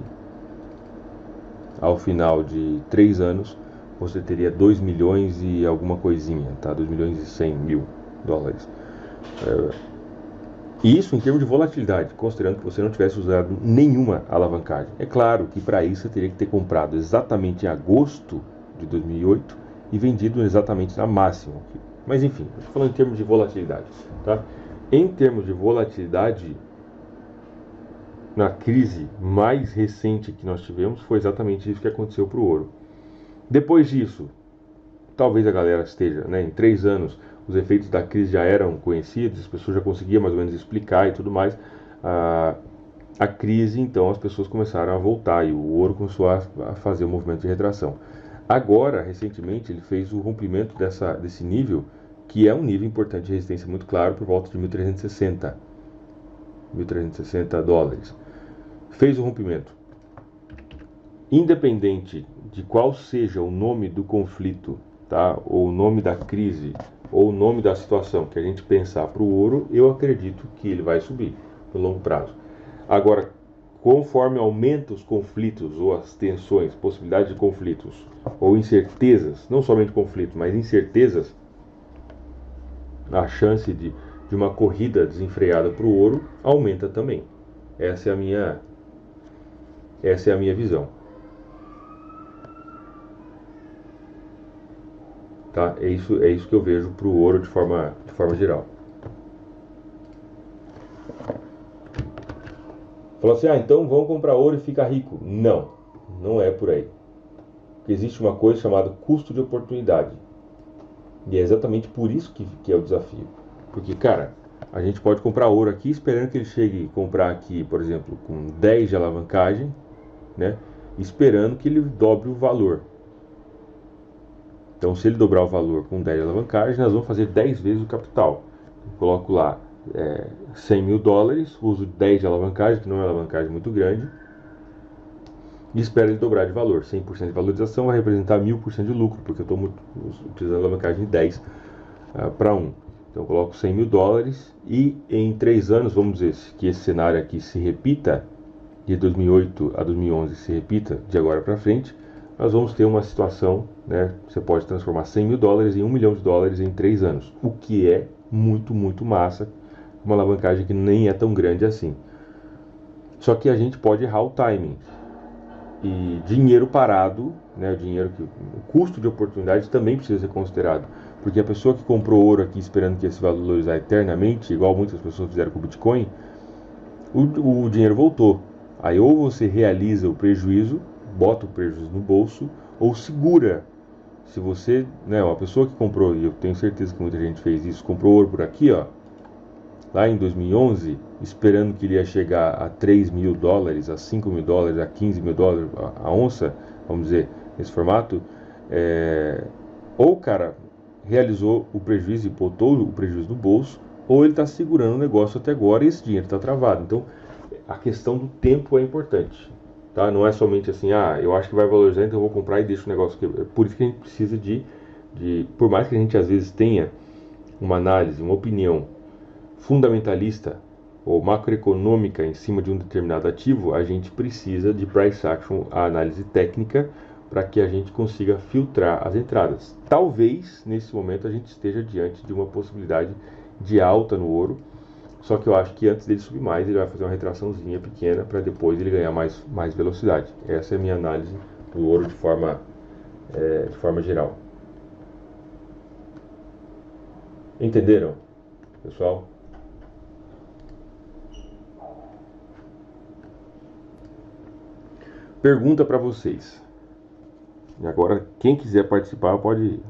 3 anos, você teria 2 milhões e alguma coisinha, tá? 2 milhões e 100 mil dólares. Isso em termos de volatilidade, considerando que você não tivesse usado nenhuma alavancagem. É claro que para isso você teria que ter comprado exatamente em agosto de 2008 e vendido exatamente na máxima. Mas enfim, estou falando em termos de volatilidade, tá? Em termos de volatilidade, na crise mais recente que nós tivemos, foi exatamente isso que aconteceu para o ouro. Depois disso, talvez a galera esteja, em 3 anos, os efeitos da crise já eram conhecidos, as pessoas já conseguiam mais ou menos explicar e tudo mais. A crise, então, as pessoas começaram a voltar e o ouro começou a fazer o movimento de retração. Agora, recentemente, ele fez o rompimento desse nível, que é um nível importante de resistência muito claro, por volta de 1.360 dólares. Fez o rompimento. Independente de qual seja o nome do conflito, tá? Ou o nome da crise, ou o nome da situação que a gente pensar para o ouro, eu acredito que ele vai subir no longo prazo. Agora, conforme aumenta os conflitos ou as tensões, possibilidades de conflitos ou incertezas, não somente conflitos, mas incertezas, a chance de uma corrida desenfreada para o ouro aumenta também. Essa é a minha visão. Tá? É isso que eu vejo para o ouro de forma geral. Falou assim, então vamos comprar ouro e ficar rico. Não, não é por aí. Porque existe uma coisa chamada custo de oportunidade. E é exatamente por isso que é o desafio. Porque, cara, a gente pode comprar ouro aqui esperando que ele chegue a comprar aqui, por exemplo, com 10 de alavancagem, esperando que ele dobre o valor. Então, se ele dobrar o valor com 10 de alavancagem, nós vamos fazer 10 vezes o capital. Eu coloco lá 100 mil dólares, uso 10 de alavancagem, que não é uma alavancagem muito grande, e espero ele dobrar de valor. 100% de valorização vai representar 1000% de lucro, porque eu estou utilizando a alavancagem de 10 para 1. Então, eu coloco 100 mil dólares e em 3 anos, vamos dizer que esse cenário aqui se repita, de 2008 a 2011 se repita de agora para frente, nós vamos ter uma situação, você pode transformar 100 mil dólares em $1 milhão em 3 anos, o que é muito, muito massa, uma alavancagem que nem é tão grande assim. Só que a gente pode errar o timing. E dinheiro parado, o custo de oportunidade também precisa ser considerado. Porque a pessoa que comprou ouro aqui esperando que esse valorizar eternamente, igual muitas pessoas fizeram com o Bitcoin, o dinheiro voltou. Aí ou você realiza o prejuízo, bota o prejuízo no bolso, ou segura. Se você, uma pessoa que comprou, e eu tenho certeza que muita gente fez isso, comprou ouro por aqui, lá em 2011, esperando que ele ia chegar a 3 mil dólares, a 5 mil dólares, a 15 mil dólares a onça, vamos dizer, nesse formato, ou o cara realizou o prejuízo e botou o prejuízo no bolso, ou ele está segurando o negócio até agora e esse dinheiro está travado. Então, a questão do tempo é importante, tá? Não é somente assim, eu acho que vai valorizar, então eu vou comprar e deixo o negócio aqui. Por isso que a gente precisa por mais que a gente às vezes tenha uma análise, uma opinião fundamentalista ou macroeconômica em cima de um determinado ativo, a gente precisa de price action, a análise técnica, para que a gente consiga filtrar as entradas. Talvez nesse momento a gente esteja diante de uma possibilidade de alta no ouro, só que eu acho que antes dele subir mais, ele vai fazer uma retraçãozinha pequena para depois ele ganhar mais velocidade. Essa é a minha análise do ouro de forma geral. Entenderam, pessoal? Pergunta para vocês. E agora, quem quiser participar, pode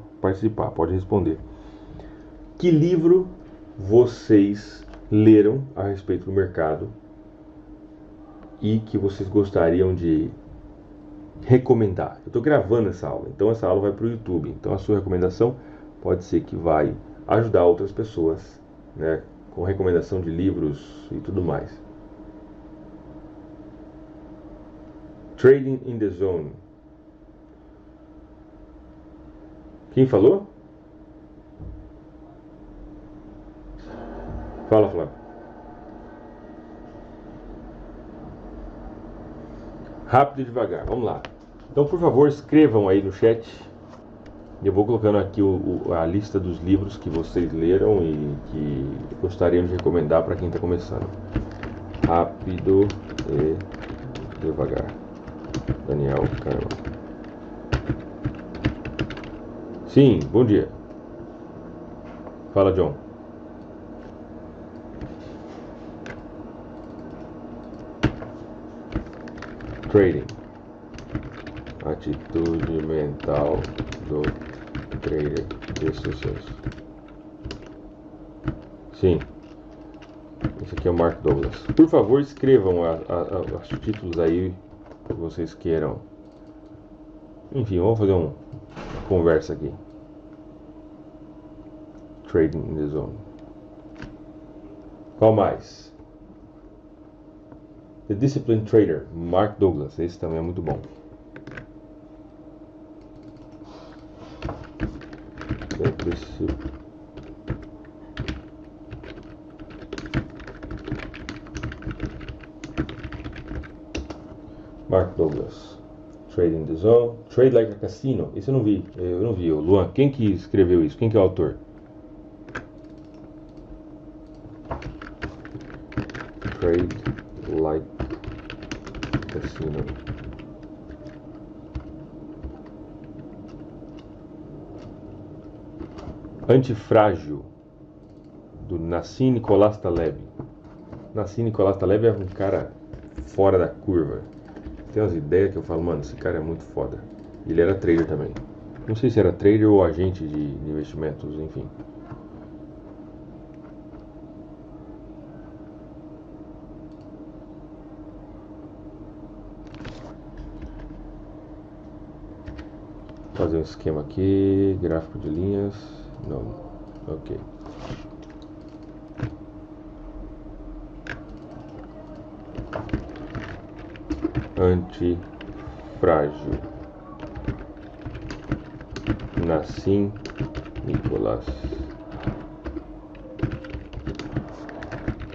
responder. Que livro vocês leram a respeito do mercado e que vocês gostariam de recomendar? Eu estou gravando essa aula, então essa aula vai para o YouTube. Então a sua recomendação pode ser que vai ajudar outras pessoas, né, com recomendação de livros e tudo mais. Trading in the Zone. Quem falou? Fala, Flávio. Rápido e devagar, vamos lá. Então, por favor, escrevam aí no chat. Eu vou colocando aqui a lista dos livros que vocês leram e que gostariam de recomendar para quem está começando. Rápido e devagar. Daniel Kahneman. Sim, bom dia. Fala, John. Trading. Atitude mental do trader de sucesso. Sim. Esse aqui é o Mark Douglas. Por favor, escrevam os títulos aí que vocês queiram. Enfim, vamos fazer uma conversa aqui. Trading in the Zone. Qual mais? The Disciplined Trader, Mark Douglas. Esse também é muito bom. Mark Douglas. Trading the Zone. Trade Like a Casino. Esse eu não vi. O Luan, quem que escreveu isso? Quem que é o autor? Trade Like Casino. Antifrágil, do Nassim Nicolás Taleb. Nassim Nicolás Taleb é um cara fora da curva. Tem umas ideias que eu falo, mano, esse cara é muito foda. Ele era trader também. Não sei se era trader ou agente de investimentos, enfim. Vou fazer um esquema aqui, gráfico de linhas. Não, ok. Antifrágil. Nassim Nicolás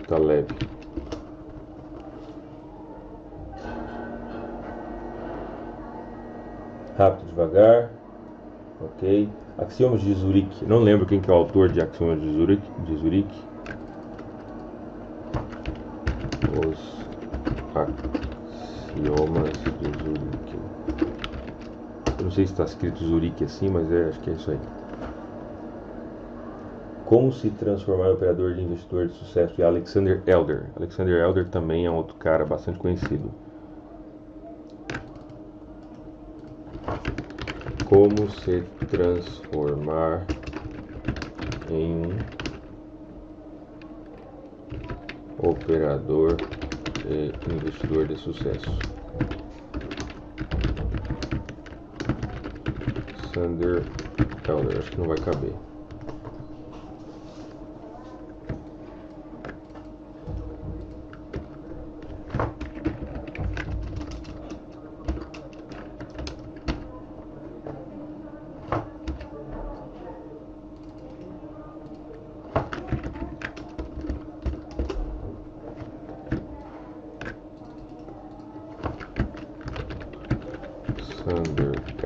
Taleb. Rápido, devagar. Ok. Axiomas de Zurique. Não lembro quem que é o autor de Axiomas de Zurique. Os Axiomas de Zurique. Eu não sei se está escrito Zurique assim, mas acho que é isso aí. Como se transformar em operador de investidor de sucesso de Alexander Elder. Alexander Elder também é um outro cara bastante conhecido. Como se transformar em operador e investidor de sucesso. Alexander Elder, acho que não vai caber.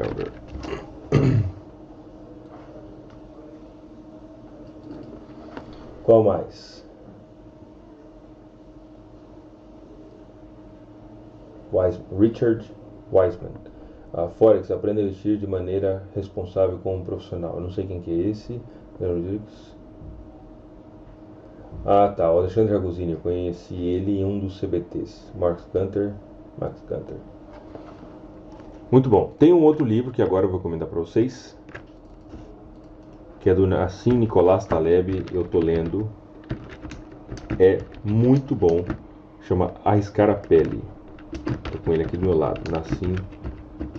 Elder. Qual mais? Richard Wiseman. Forex, aprenda a investir de maneira responsável como um profissional. Eu não sei quem que é esse. Ah, tá. O Alexandre Ragusini. Eu conheci ele em um dos CBTs. Max Gunter. Muito bom. Tem um outro livro que agora eu vou comentar para vocês, que é do Nassim Nicolás Taleb. Eu tô lendo. É muito bom. Chama Arriscar a Pele. Tô com ele aqui do meu lado. Nassim.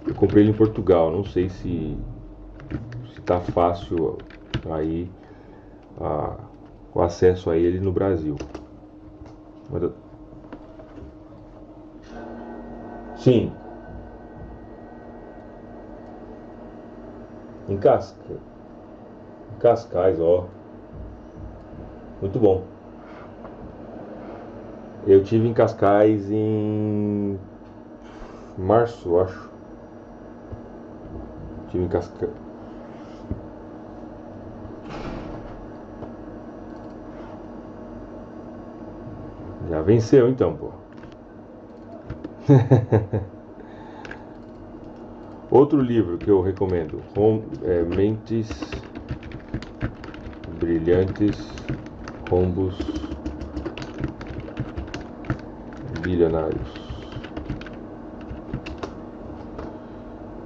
Eu comprei ele em Portugal. Não sei se tá fácil aí o acesso a ele no Brasil. Mas sim. Em Cascais, ó. Muito bom. Eu tive em Cascais em março, acho. Tive em Cascais. Já venceu então, pô. Outro livro que eu recomendo, Mentes Brilhantes, Rombos Bilionários.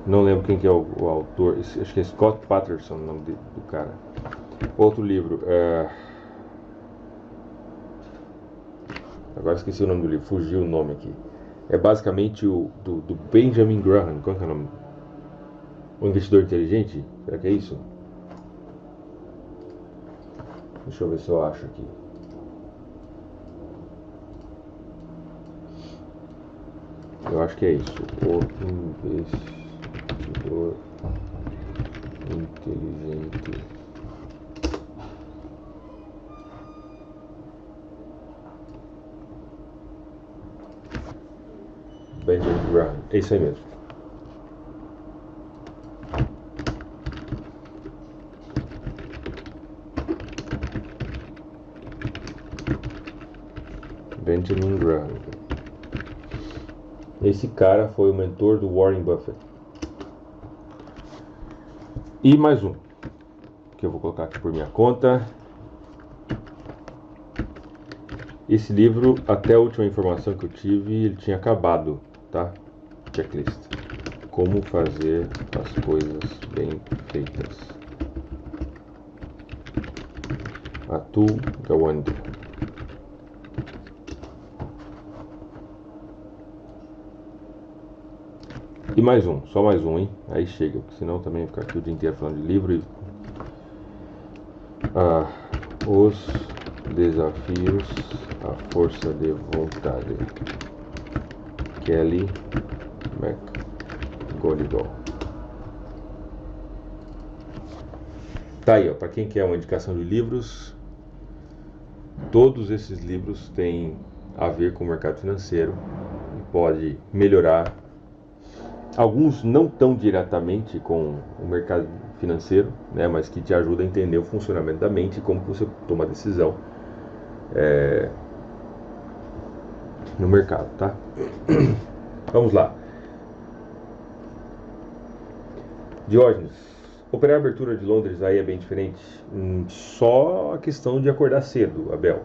Não lembro quem que é o autor, acho que é Scott Patterson o nome do cara. Outro livro, agora esqueci o nome do livro, fugiu o nome aqui. É basicamente do Benjamin Graham, qual que é o nome? O Investidor Inteligente? Será que é isso? Deixa eu ver se eu acho aqui. Eu acho que é isso. O Investidor Inteligente. Benjamin Graham. É isso aí mesmo. Benjamin Graham. Esse cara foi o mentor do Warren Buffett. E mais um, que eu vou colocar aqui por minha conta. Esse livro, até a última informação que eu tive, ele tinha acabado, tá? Checklist. Como fazer as coisas bem feitas. Atul Gawande. E mais um, só mais um, hein? Aí chega, porque senão também ficar aqui o dia inteiro falando de livro e... Os desafios, a força de vontade. Kelly McGonigal. Tá aí, ó, para quem quer uma indicação de livros, todos esses livros têm a ver com o mercado financeiro e pode melhorar. Alguns não tão diretamente com o mercado financeiro, né, mas que te ajuda a entender o funcionamento da mente e como você toma a decisão no mercado, tá? Vamos lá. Diógenes, operar a abertura de Londres aí é bem diferente? Só a questão de acordar cedo, Abel.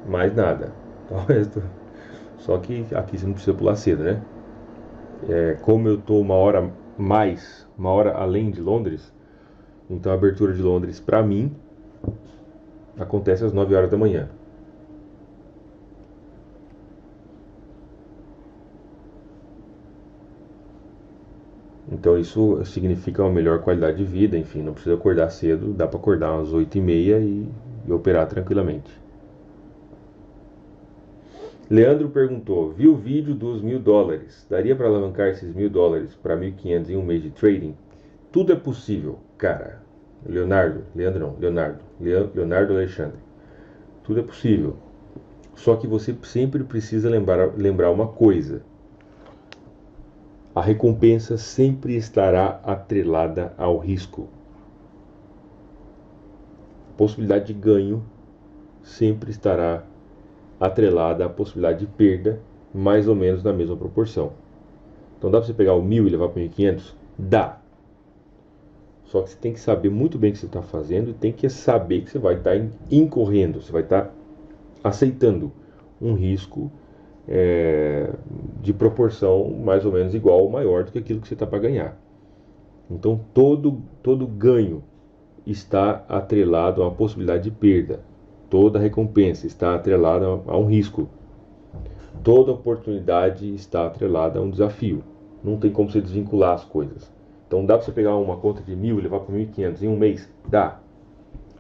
Mais nada. Só que aqui você não precisa pular cedo, né? Como eu estou uma hora além de Londres, então a abertura de Londres para mim acontece às 9 horas da manhã. Então isso significa uma melhor qualidade de vida, enfim, não precisa acordar cedo, dá para acordar às 8h30 e operar tranquilamente. Leandro perguntou, viu o vídeo dos $1.000, daria para alavancar esses $1.000 para 1.500 em um mês de trading? Tudo é possível, cara. Leonardo Alexandre. Tudo é possível. Só que você sempre precisa lembrar uma coisa. A recompensa sempre estará atrelada ao risco. A possibilidade de ganho sempre estará atrelada à possibilidade de perda, mais ou menos na mesma proporção. Então dá para você pegar o 1.000 e levar para 1.500? Dá. Só que você tem que saber muito bem o que você está fazendo e tem que saber que você vai estar incorrendo, você vai estar aceitando um risco de proporção mais ou menos igual ou maior do que aquilo que você está para ganhar. Então todo ganho está atrelado a uma possibilidade de perda. Toda recompensa está atrelada a um risco. Toda oportunidade está atrelada a um desafio. Não tem como você desvincular as coisas. Então dá para você pegar uma conta de 1.000 e levar para 1.500 em um mês? Dá.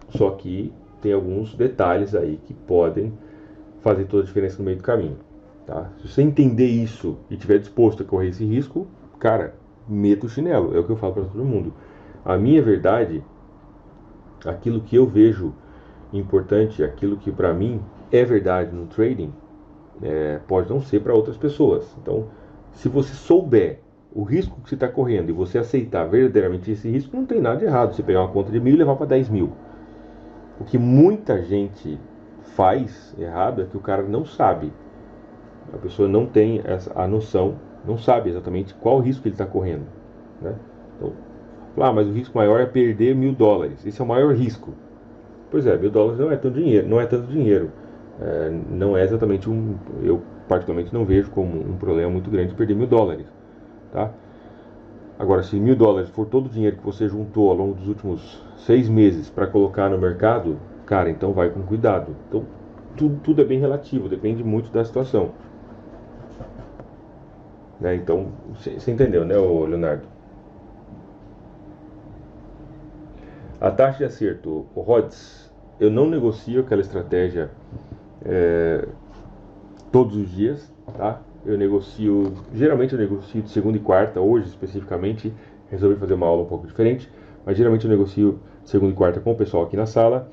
Só que tem alguns detalhes aí que podem fazer toda a diferença no meio do caminho. Tá? Se você entender isso e estiver disposto a correr esse risco, cara, meta o chinelo. É o que eu falo para todo mundo. A minha verdade, aquilo que eu vejo importante, aquilo que para mim é verdade no trading, pode não ser para outras pessoas. Então, se você souber o risco que você está correndo e você aceitar verdadeiramente esse risco, não tem nada de errado você pegar uma conta de 1.000 e levar para 10.000. O que muita gente faz errado é que o cara não sabe. A pessoa não tem a noção, não sabe exatamente qual risco ele está correndo. Né? Então, mas o risco maior é perder $1.000. Esse é o maior risco. Pois é, $1.000 não é tanto dinheiro, não é tanto dinheiro. Não é exatamente eu particularmente não vejo como um problema muito grande perder $1.000, tá? Agora, se $1.000 for todo o dinheiro que você juntou ao longo dos últimos 6 meses para colocar no mercado, cara, então vai com cuidado. Então, tudo é bem relativo, depende muito da situação. Né? Então, você entendeu, né, Leonardo? A taxa de acerto, o Rhodes, eu não negocio aquela estratégia todos os dias, tá? Geralmente eu negocio de segunda e quarta, hoje especificamente, resolvi fazer uma aula um pouco diferente, mas geralmente eu negocio de segunda e quarta com o pessoal aqui na sala,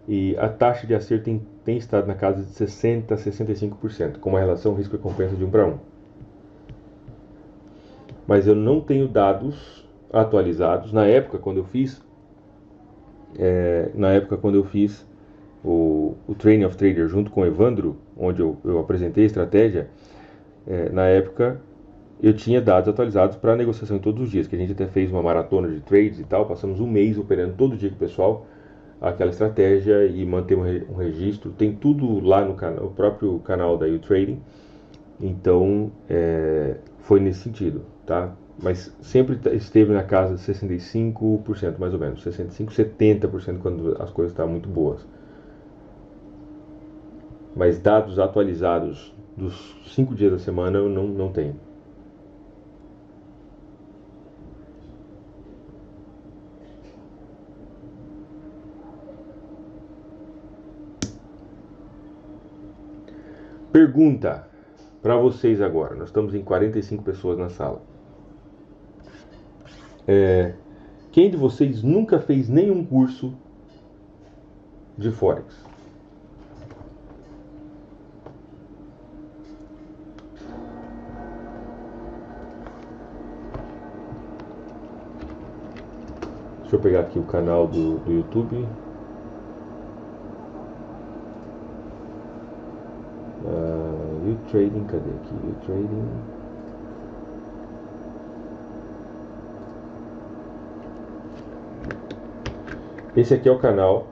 e a taxa de acerto tem estado na casa de 60% a 65%, com uma relação risco-recompensa de 1 para 1. Mas eu não tenho dados atualizados. Na época, quando eu fiz o Training of Trader junto com o Evandro, onde eu apresentei a estratégia, na época eu tinha dados atualizados para negociação todos os dias, que a gente até fez uma maratona de trades e tal, passamos um mês operando todo dia com o pessoal aquela estratégia e manter um registro, tem tudo lá no próprio canal da U-Trading, então foi nesse sentido, tá? Mas sempre esteve na casa de 65% mais ou menos, 65, 70% quando as coisas estavam muito boas. Mas dados atualizados dos 5 dias da semana eu não tenho. Pergunta para vocês agora. Nós estamos em 45 pessoas na sala. Quem de vocês nunca fez nenhum curso de Forex? Deixa eu pegar aqui o canal do YouTube. U-Trading, cadê aqui? U-Trading. Esse aqui é o canal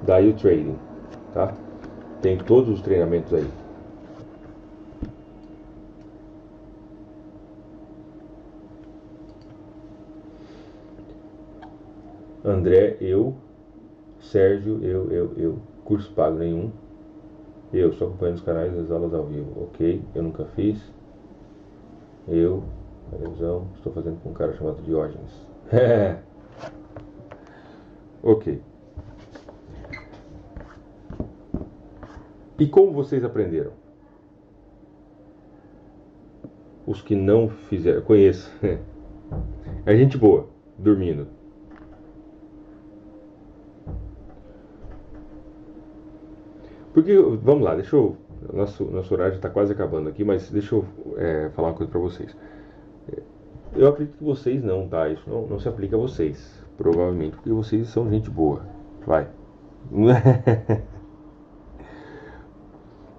da U-Trading, tá? Tem todos os treinamentos aí. André, Sérgio, eu. Curso pago nenhum. Eu só acompanho os canais das aulas ao vivo. Ok, eu nunca fiz. Televisão, estou fazendo com um cara chamado Diógenes. Ok. E como vocês aprenderam? Os que não fizeram, conheço. É gente boa, dormindo. Porque, vamos lá, deixa eu Nosso horário já está quase acabando aqui, mas deixa eu falar uma coisa para vocês. Eu acredito que vocês não, tá? Isso não se aplica a vocês, provavelmente, porque vocês são gente boa. Vai.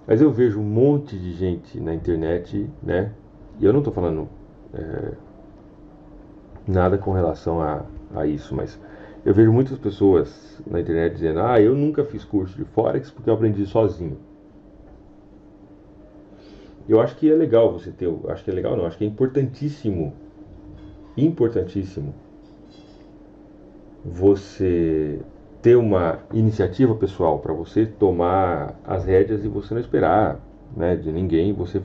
Mas eu vejo um monte de gente na internet, né? E eu não tô falando nada com relação a isso, mas eu vejo muitas pessoas na internet dizendo: ah, eu nunca fiz curso de Forex porque eu aprendi sozinho. Eu acho que é legal você ter, acho que é legal não, acho que é importantíssimo, importantíssimo você ter uma iniciativa pessoal para você tomar as rédeas e você não esperar, né, de ninguém, você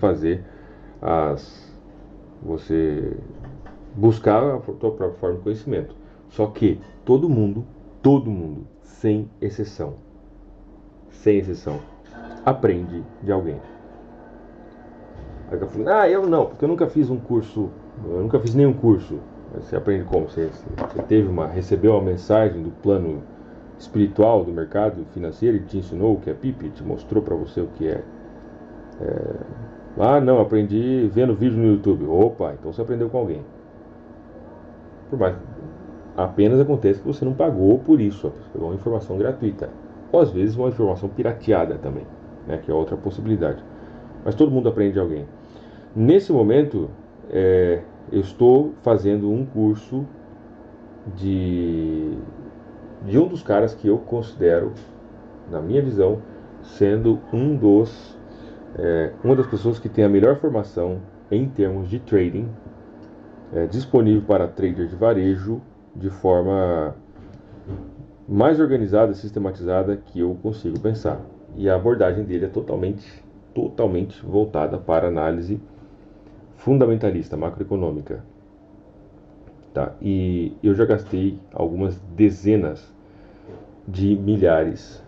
buscar a sua própria forma de conhecimento. Só que todo mundo, sem exceção, aprende de alguém. Aí eu falei, eu não, porque eu nunca fiz um curso, eu nunca fiz nenhum curso. Você aprende como? Você recebeu uma mensagem do plano espiritual do mercado financeiro e te ensinou o que é PIP, te mostrou para você o que é. Não, aprendi vendo vídeo no YouTube. Opa, então você aprendeu com alguém. Por mais apenas acontece que você não pagou por isso, você pegou uma informação gratuita. Ou às vezes uma informação pirateada também, né, que é outra possibilidade. Mas todo mundo aprende de alguém. Nesse momento, eu estou fazendo um curso de um dos caras que eu considero, na minha visão, sendo uma das pessoas que tem a melhor formação em termos de trading, disponível para trader de varejo de forma mais organizada e sistematizada que eu consigo pensar. E a abordagem dele é totalmente voltada para análise fundamentalista, macroeconômica. Tá? E eu já gastei algumas dezenas de milhares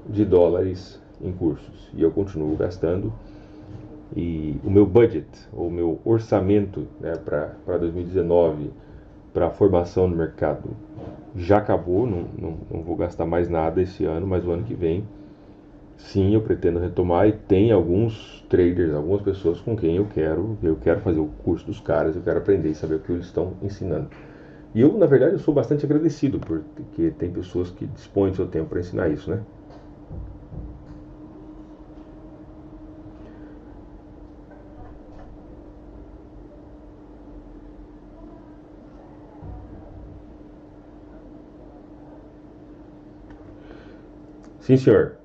de dólares em cursos. E eu continuo gastando. E o meu budget, ou o meu orçamento, né, para 2019, para a formação no mercado, já acabou. Não vou gastar mais nada esse ano, mas o ano que vem, sim, eu pretendo retomar. E tem alguns traders, algumas pessoas com quem eu quero fazer o curso dos caras, eu quero aprender e saber o que eles estão ensinando. E eu, na verdade, eu sou bastante agradecido, porque tem pessoas que dispõem do seu tempo para ensinar isso, né? Sim, senhor.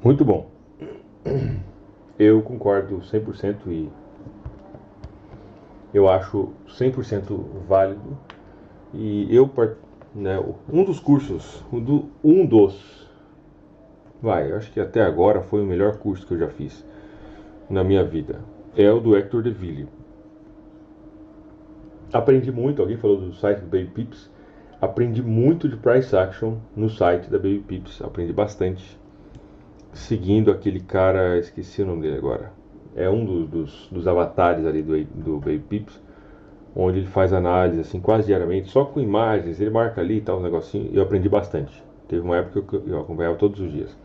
Muito bom. Eu concordo 100% e eu acho 100% válido. E eu, né, um dos cursos, eu acho que até agora foi o melhor curso que eu já fiz na minha vida. É o do Hector DeVille. Aprendi muito, alguém falou do site do Baby Pips. Aprendi muito de Price Action no site da Baby Pips. Aprendi bastante. Seguindo aquele cara, esqueci o nome dele agora. É um dos avatares ali do Baby Pips, onde ele faz análise assim quase diariamente, só com imagens, ele marca ali e tal, um negocinho, e eu aprendi bastante. Teve uma época que eu acompanhava todos os dias.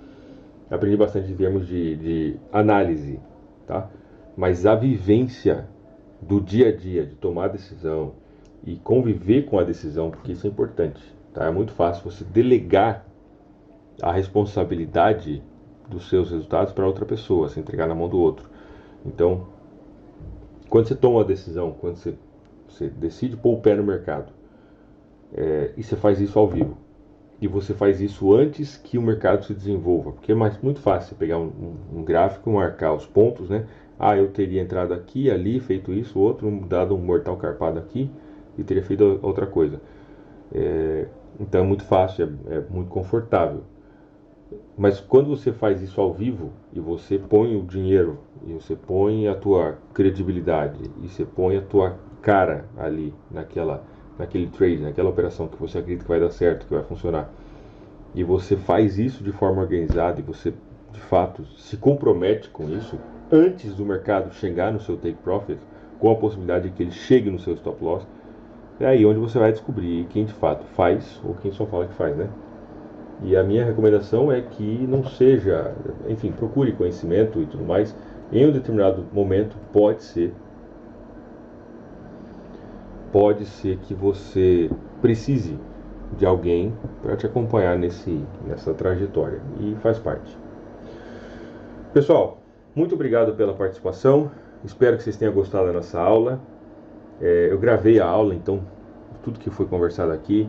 Aprendi bastante em termos de análise, tá? Mas a vivência do dia a dia, de tomar decisão e conviver com a decisão, porque isso é importante, tá? É muito fácil você delegar a responsabilidade dos seus resultados para outra pessoa, se entregar na mão do outro. Então, quando você toma uma decisão, quando você decide pôr o pé no mercado, e você faz isso ao vivo, e você faz isso antes que o mercado se desenvolva, porque é muito fácil você pegar um gráfico, marcar os pontos, né? Ah, eu teria entrado aqui, ali, feito isso, outro, dado um mortal carpado aqui, e teria feito outra coisa. Então é muito fácil, é muito confortável. Mas quando você faz isso ao vivo e você põe o dinheiro e você põe a tua credibilidade e você põe a tua cara ali naquele trade, naquela operação que você acredita que vai dar certo, que vai funcionar, e você faz isso de forma organizada e você de fato se compromete com isso antes do mercado chegar no seu take profit, com a possibilidade de que ele chegue no seu stop loss, é aí onde você vai descobrir quem de fato faz ou quem só fala que faz, né? E a minha recomendação é que não seja, enfim, procure conhecimento e tudo mais. Em um determinado momento pode ser que você precise de alguém para te acompanhar nessa trajetória, e faz parte. Pessoal, muito obrigado pela participação. Espero que vocês tenham gostado da nossa aula. Eu gravei a aula, então tudo que foi conversado aqui,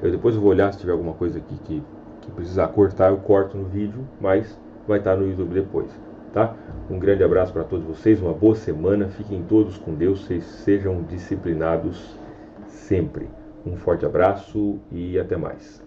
eu depois vou olhar se tiver alguma coisa aqui que precisar cortar, eu corto no vídeo, mas vai estar no YouTube depois, tá? Um grande abraço para todos vocês, uma boa semana, fiquem todos com Deus, sejam disciplinados sempre. Um forte abraço e até mais.